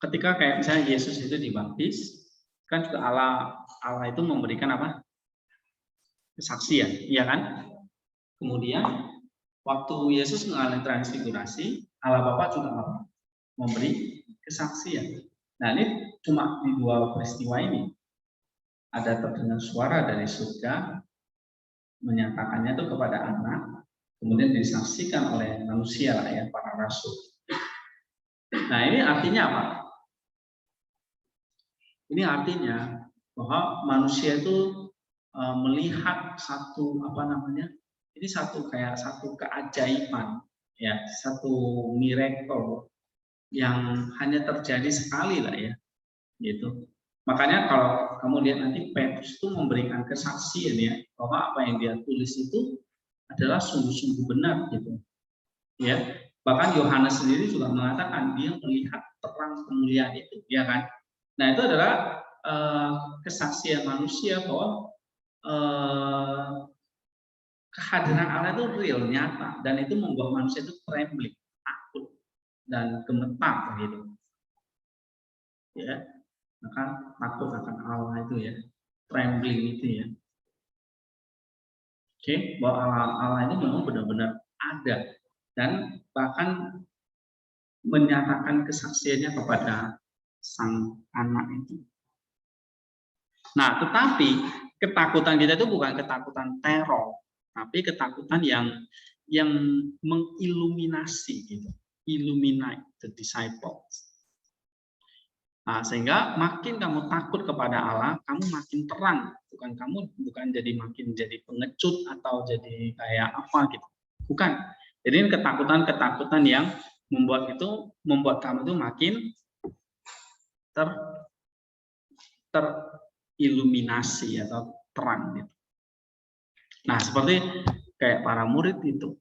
ketika kayak misalnya Yesus itu dibaptis, kan juga Allah itu memberikan apa? Kesaksian, iya kan? Kemudian waktu Yesus mengalami transfigurasi, Allah Bapa juga apa? Memberi kesaksian. Nah, ini cuma di dua peristiwa ini. Ada terdengar suara dari surga menyatakannya itu kepada anak, kemudian disaksikan oleh manusia lah ya, para rasul. Nah, ini artinya apa? Ini artinya bahwa manusia itu melihat satu apa namanya? Ini satu keajaiban ya, satu miracle yang hanya terjadi sekali lah ya, gitu. Makanya kalau kamu lihat nanti Petrus itu memberikan kesaksian ya bahwa apa yang dia tulis itu adalah sungguh-sungguh benar gitu. Ya, bahkan Yohanes sendiri juga mengatakan dia melihat terang kemuliaan itu, ya kan? Nah, itu adalah kesaksian manusia bahwa kehadiran Allah itu real, nyata, dan itu membuat manusia itu trembling, takut dan gemetar gitu. Ya, maka takut akan Allah itu ya, trembling itu ya. Oke, bahwa Allah ini memang benar-benar ada dan bahkan menyatakan kesaksiannya kepada sang anak itu. Nah, tetapi ketakutan kita itu bukan ketakutan teror, tapi ketakutan yang mengiluminasi gitu, illuminate the disciples. Nah, sehingga makin kamu takut kepada Allah, kamu makin terang. Bukan jadi makin jadi pengecut atau jadi kayak apa gitu. Bukan. Jadi ini ketakutan yang membuat kamu itu makin teriluminasi atau terang gitu. Nah, seperti kayak para murid itu.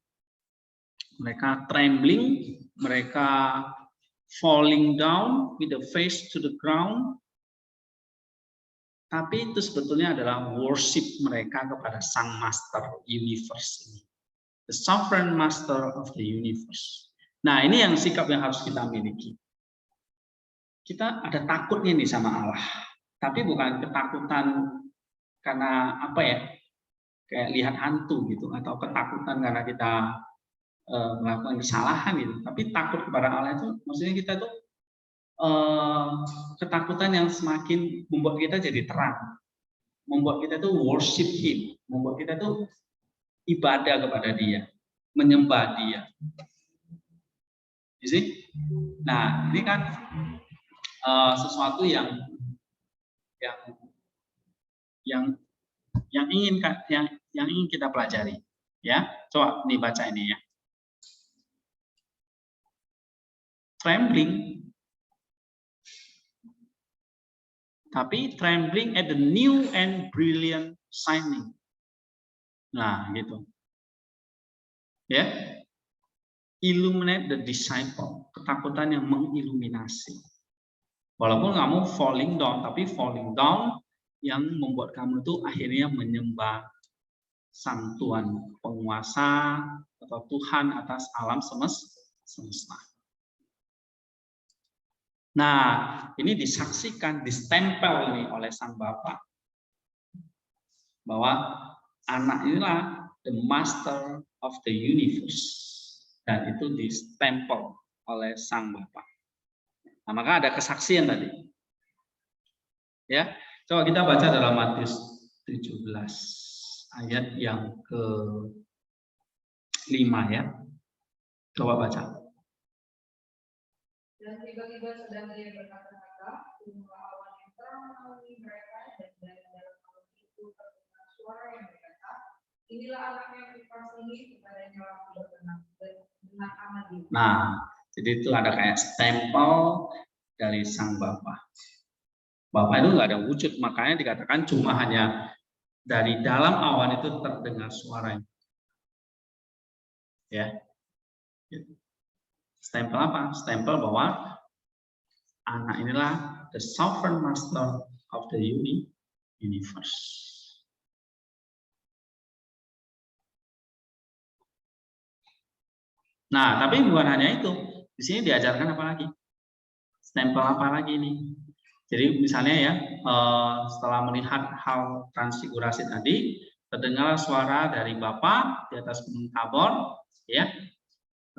Mereka trembling, mereka falling down with the face to the ground. Tapi itu sebetulnya adalah worship mereka kepada Sang Master Universe ini. The Sovereign Master of the Universe. Nah, ini yang sikap yang harus kita miliki. Kita ada takutnya nih sama Allah. Tapi bukan ketakutan karena apa ya, kayak lihat hantu gitu, atau ketakutan karena kita melakukan kesalahan gitu. Tapi takut kepada Allah itu maksudnya kita tuh ketakutan yang semakin membuat kita jadi terang, membuat kita tuh worship Him, membuat kita tuh ibadah kepada Dia, menyembah Dia. You see? Nah, ini kan sesuatu yang ingin kita pelajari, ya. Coba dibaca ini ya. Trembling, tapi trembling at the new and brilliant shining. Nah, gitu. Ya. illuminate the disciple, ketakutan yang mengiluminasi. Walaupun kamu falling down, tapi falling down yang membuat kamu itu akhirnya menyembah Sang Tuhan, penguasa atau Tuhan atas alam semesta. Nah, ini disaksikan, distempel ini oleh Sang Bapa bahwa anak inilah the master of the universe, dan itu distempel oleh Sang Bapa. Nah, maka ada kesaksian tadi. Ya, coba kita baca dalam Matius 17 ayat yang ke-5 ya. Coba baca. Dan tiba-tiba sedang dia berkata-kata, jumlah awan yang terang menaungi mereka, dan dari dalam awan itu terdengar suara yang berkata, inilah anak yang dikasihi, kepadanya aku berkenan, dengan amat dia. Nah, jadi itu ada kayak stempel dari Sang Bapa. Bapa itu nggak ada wujud, makanya dikatakan cuma hanya dari dalam awan itu terdengar suara. Ya, stempel apa? Stempel bahwa anak inilah the sovereign master of the universe. Nah, tapi bukan hanya itu. Di sini diajarkan apa lagi? Stempel apa lagi ini? Jadi misalnya ya, setelah melihat hal transfigurasi tadi, terdengar suara dari Bapa di atas Gunung Tabor, ya.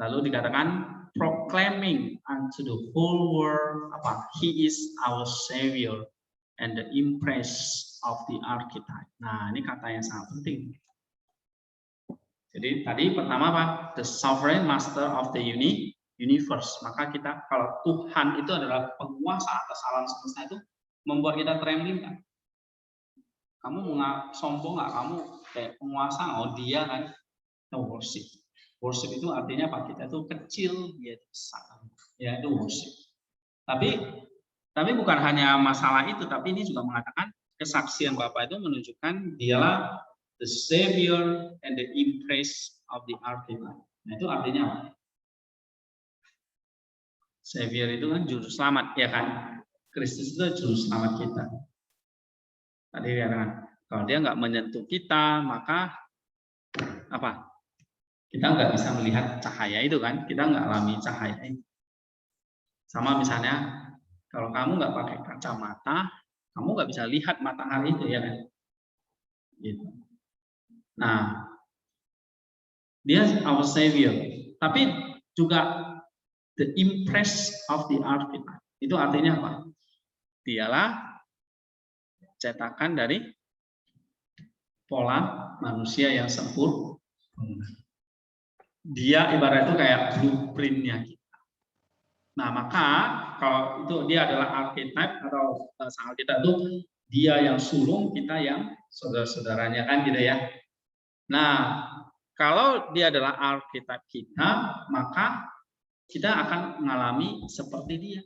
Lalu dikatakan proclaiming unto the whole world apa? He is our savior and the impress of the archetype. Nah, ini kata yang sangat penting. Jadi tadi pertama apa? The sovereign master of the universe. Maka kita, kalau Tuhan itu adalah penguasa atas alam semesta, itu membuat kita trembling kan? Kamu mau sombong nggak? Kamu kayak penguasa, oh dia kan? No, worship. Worship itu artinya apa? Kita itu kecil, dia itu besar. Ya, itu worship. Tapi bukan hanya masalah itu, tapi ini juga mengatakan kesaksian Bapak itu menunjukkan dialah the savior and the impress of the archetype. Nah, itu artinya apa? Savior itu kan juru selamat, ya kan? Kristus itu juru selamat kita. Tadi dikatakan, kalau dia nggak menyentuh kita, maka apa? Kita nggak bisa melihat cahaya itu kan? Kita nggak alami cahaya itu. Sama misalnya, kalau kamu nggak pakai kacamata, kamu nggak bisa lihat matahari itu, ya kan? Gitu. Nah, dia our savior. Tapi juga the impress of the archetype. Itu artinya apa? Dialah cetakan dari pola manusia yang sempurna. Dia ibarat itu kayak blueprintnya kita. Nah, maka kalau itu dia adalah archetype atau sang kita itu dia yang sulung, kita yang saudara-saudaranya kan gitu ya. Nah, kalau dia adalah archetype kita, maka kita akan mengalami seperti dia.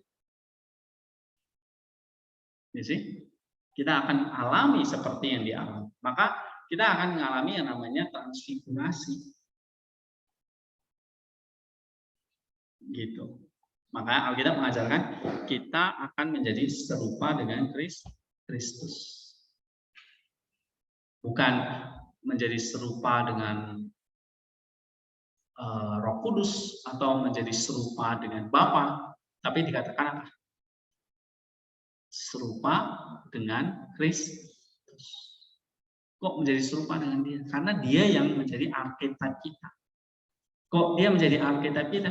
You see? Kita akan alami seperti yang dia alami. Maka kita akan mengalami yang namanya transfigurasi. Gitu. Maka Alkitab mengajarkan kita akan menjadi serupa dengan Kristus. Bukan menjadi serupa dengan Roh Kudus atau menjadi serupa dengan Bapa, tapi dikatakan apa? Serupa dengan Kristus. Kok menjadi serupa dengan dia? Karena dia yang menjadi archetype kita. Kok dia menjadi archetype kita?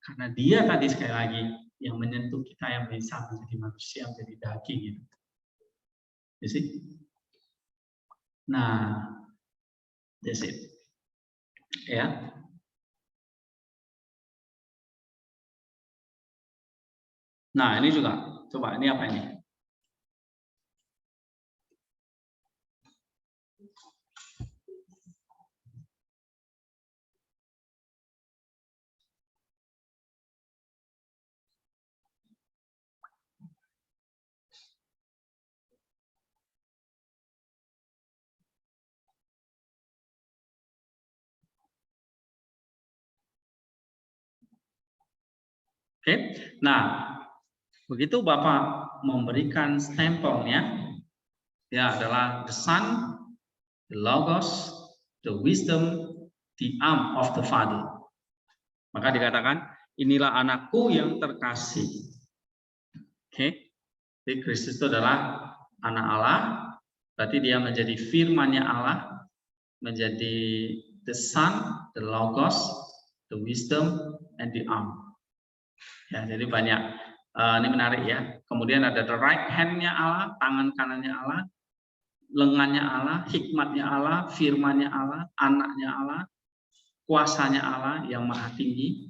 Karena dia tadi sekali lagi yang menyentuh kita, yang bisa menjadi manusia, menjadi daging gitu. You see? Nah, that's it. Ya. Nah, ini juga. Coba ini apa ini? Oke. Nah, begitu Bapak memberikan stempelnya, dia adalah the Son, the Logos, the Wisdom, the arm of the Father. Maka dikatakan, inilah anakku yang terkasih. Oke. Jadi Kristus itu adalah anak Allah, berarti dia menjadi firman-Nya Allah, menjadi the Son, the Logos, the Wisdom, and the arm. Ya, jadi banyak. Ini menarik ya. Kemudian ada the right hand-nya Allah, tangan kanannya Allah, lengannya Allah, hikmatnya Allah, firman-Nya Allah, anaknya Allah, kuasanya Allah yang maha tinggi.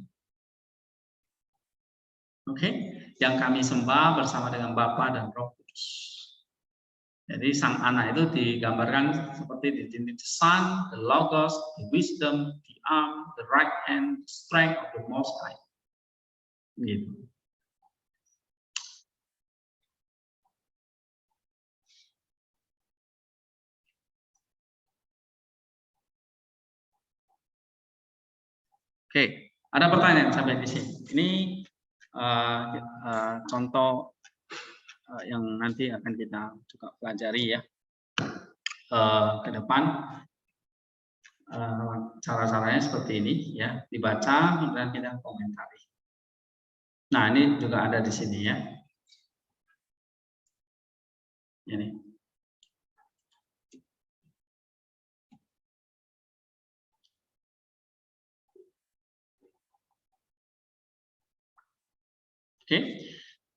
Oke, yang kami sembah bersama dengan Bapa dan Roh Kudus. Jadi sang anak itu digambarkan seperti the Son, the Logos, the Wisdom, the arm, the right hand, the strength of the Most High. Gitu. Oke, ada pertanyaan sampai di sini. Ini contoh yang nanti akan kita juga pelajari ya ke depan. Cara-caranya seperti ini ya, dibaca kemudian kita komentari. Nah, ini juga ada di sini ya. Ini. Oke.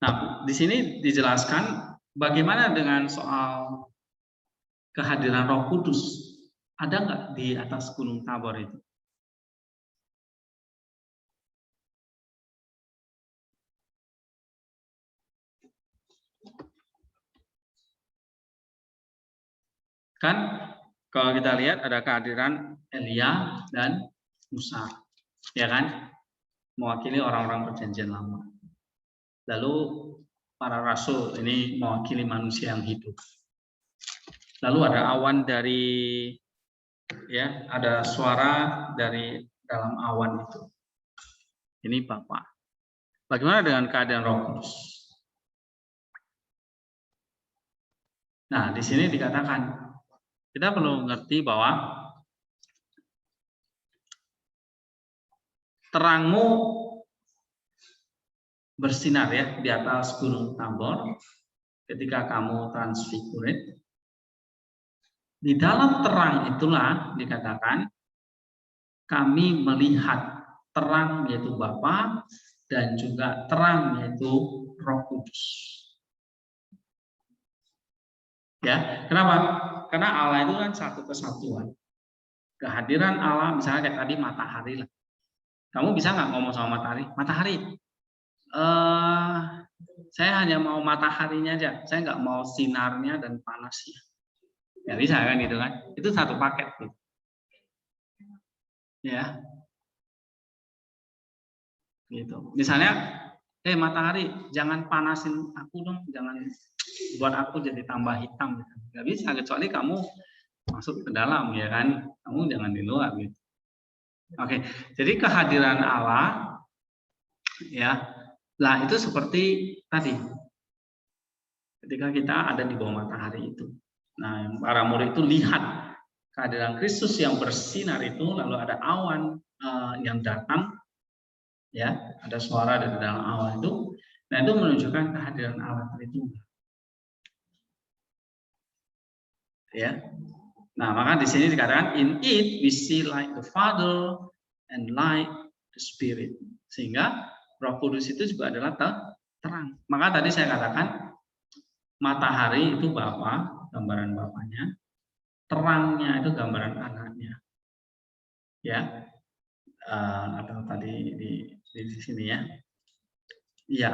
Nah, di sini dijelaskan bagaimana dengan soal kehadiran Roh Kudus. Ada nggak di atas Gunung Tabor itu? Kan kalau kita lihat ada kehadiran Elia dan Musa, ya kan? Mewakili orang-orang perjanjian lama. Lalu para rasul ini mewakili manusia yang hidup. Lalu ada awan dari, ya, ada suara dari dalam awan itu. Ini Bapa. Bagaimana dengan keadaan Roh Kudus? Nah, di sini dikatakan kita perlu mengerti bahwa terangmu bersinar ya di atas Gunung Tabor ketika kamu transfigured. Di dalam terang itulah dikatakan kami melihat terang yaitu Bapa dan juga terang yaitu Roh Kudus. Ya, kenapa? Karena Allah itu kan satu kesatuan. Kehadiran Allah misalnya kayak tadi matahari lah. Kamu bisa nggak ngomong sama matahari? Matahari, saya hanya mau mataharinya aja, saya nggak mau sinarnya dan panasnya. Ya bisa kan gitu kan? Itu satu paket gitu. Ya, gitu. Misalnya, matahari, jangan panasin aku dong, jangan buat aku jadi tambah hitam. Nggak bisa kecuali kamu masuk ke dalam ya kan? Kamu jangan di luar gitu. Oke, jadi kehadiran Allah, ya. Nah, itu seperti tadi, ketika kita ada di bawah matahari itu. Nah, para murid itu lihat kehadiran Kristus yang bersinar itu, lalu ada awan yang datang, ya, ada suara dari dalam awan itu. Nah, itu menunjukkan kehadiran Allah itu. Ya. Nah, maka di sini dikatakan, in it we see like the Father and like the Spirit. Sehingga Roh Kudus itu juga adalah terang. Maka tadi saya katakan matahari itu Bapa, gambaran Bapaknya, terangnya itu gambaran anaknya. Ya. Atau tadi di sini ya. Iya.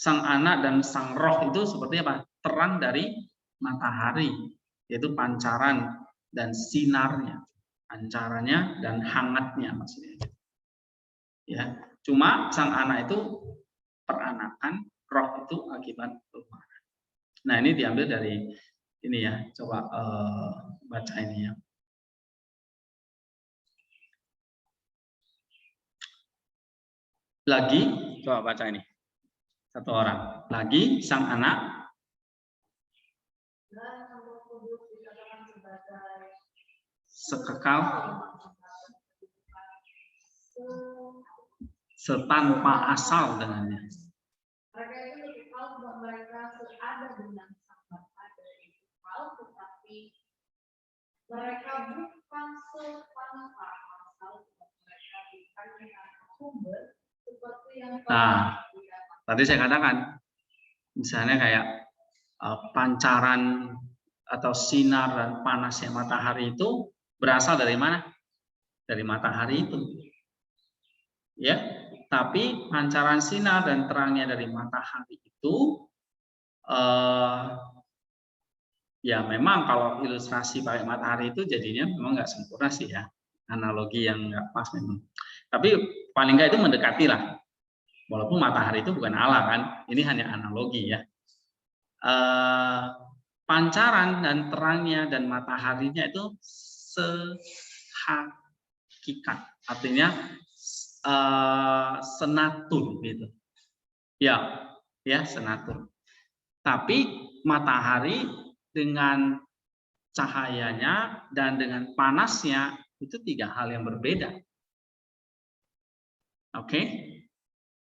Sang anak dan sang roh itu seperti apa? Terang dari matahari, yaitu pancaran dan sinarnya, pancarannya dan hangatnya maksudnya. Ya. Cuma sang anak itu peranakan, roh itu akibat perubahan. Nah, ini diambil dari ini ya, coba baca ini ya. Lagi Coba baca ini. Satu orang. Lagi sang anak. Dan Roh Kudus dikatakan sebagai Sekekal. Setanpa asal dengannya. Mereka itu kekal sebab mereka seada dengan Sang Bapa dari kekal, tetapi mereka bukan setanpa asal sebab mereka bukan dengan sumber seperti yang tadi saya katakan, misalnya kayak pancaran atau sinar dan panasnya matahari itu berasal dari mana? Dari matahari itu. Ya, tapi pancaran sinar dan terangnya dari matahari itu ya memang kalau ilustrasi pakai matahari itu jadinya memang nggak sempurna sih ya, analogi yang nggak pas memang. Tapi paling nggak itu mendekati lah, walaupun matahari itu bukan Allah kan, ini hanya analogi ya. Pancaran dan terangnya dan mataharinya itu sehakikat, artinya senatur gitu. Ya, senatur. Tapi matahari dengan cahayanya dan dengan panasnya itu tiga hal yang berbeda. Oke.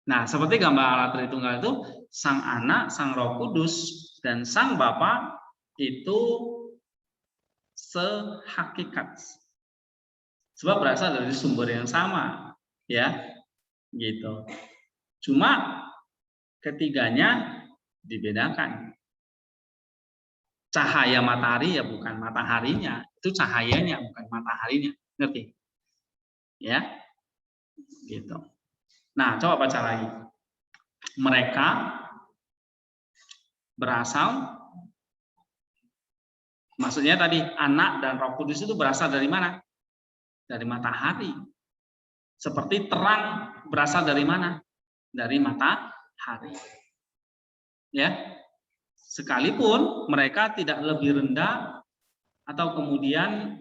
Nah, seperti gambar Allah Tritunggal itu, Sang Anak, Sang Roh Kudus, dan Sang Bapa itu sehakikat. Sebab berasal dari sumber yang sama, ya. Gitu. Cuma ketiganya dibedakan. Cahaya matahari ya bukan mataharinya, itu cahayanya bukan mataharinya, ngerti? Ya, gitu. Nah, coba baca lagi. Mereka berasal, maksudnya tadi Anak dan Roh Kudus itu berasal dari mana? Dari matahari. Seperti terang berasal dari mana? Dari matahari. Ya. Sekalipun mereka tidak lebih rendah atau kemudian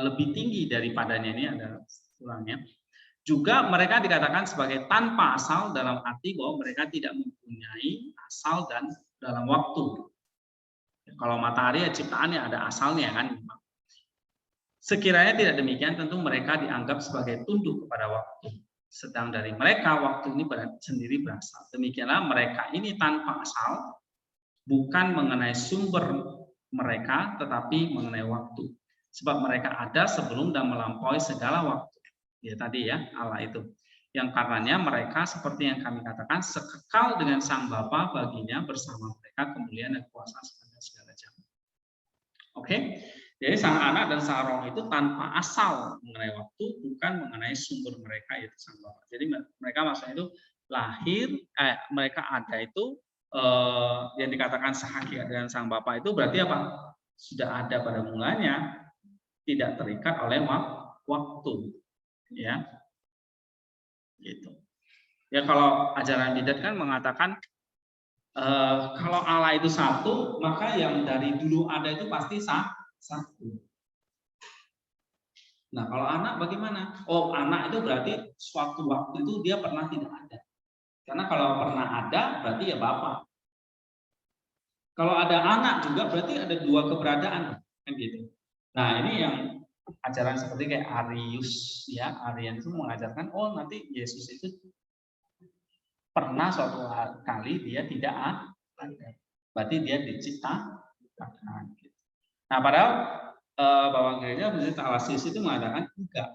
lebih tinggi daripadanya, ini ada kurangnya. Juga mereka dikatakan sebagai tanpa asal dalam arti bahwa mereka tidak mempunyai asal dan dalam waktu. Kalau matahari ya ciptaannya ada asalnya kan. Sekiranya tidak demikian, tentu mereka dianggap sebagai tunduk kepada waktu. Sedang dari mereka waktu ini sendiri berasal. Demikianlah mereka ini tanpa asal, bukan mengenai sumber mereka, tetapi mengenai waktu. Sebab mereka ada sebelum dan melampaui segala waktu. Ya tadi ya, Allah itu. Yang karenanya mereka seperti yang kami katakan, sekekal dengan Sang Bapa baginya bersama mereka kemuliaan dan kuasa sepanjang segala zaman. Oke? Jadi Sang Anak dan Sang Roh itu tanpa asal mengenai waktu, bukan mengenai sumber mereka yaitu Sang Bapa. Jadi mereka maksudnya itu lahir, mereka ada itu yang dikatakan sehakikat dengan Sang Bapa itu berarti apa? Sudah ada pada mulanya, tidak terikat oleh waktu, ya, gitu. Ya kalau ajaran bidat kan mengatakan kalau Allah itu satu, maka yang dari dulu ada itu pasti satu. Nah kalau anak bagaimana? Oh anak itu berarti suatu waktu itu dia pernah tidak ada. Karena kalau pernah ada berarti ya Bapak. Kalau ada anak juga berarti ada dua keberadaan kan gitu. Nah ini yang ajaran seperti kayak Arius ya, Arian itu mengajarkan oh nanti Yesus itu pernah suatu kali dia tidak ada. Berarti dia diciptakan. Nah padahal Bapak Gereja Pencinta Alasis itu mengatakan enggak.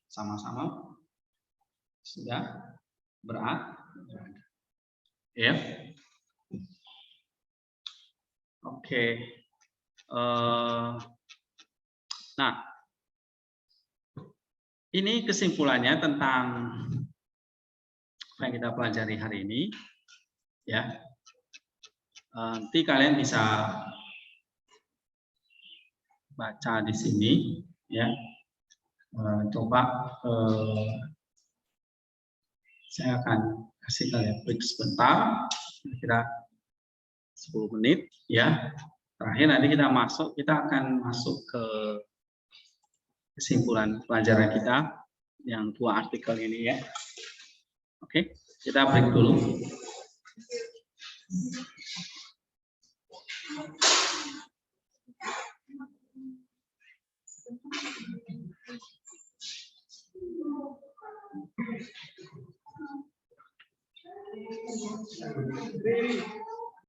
Sama-sama sudah berada. Ya. Oke. Nah, ini kesimpulannya tentang apa yang kita pelajari hari ini. Ya. Nanti kalian bisa baca di sini, ya. Coba saya akan kasih kalian break sebentar, kira-kira 10 menit, ya. Terakhir nanti kita akan masuk ke kesimpulan pelajaran kita yang dua artikel ini, ya. Oke, kita break dulu.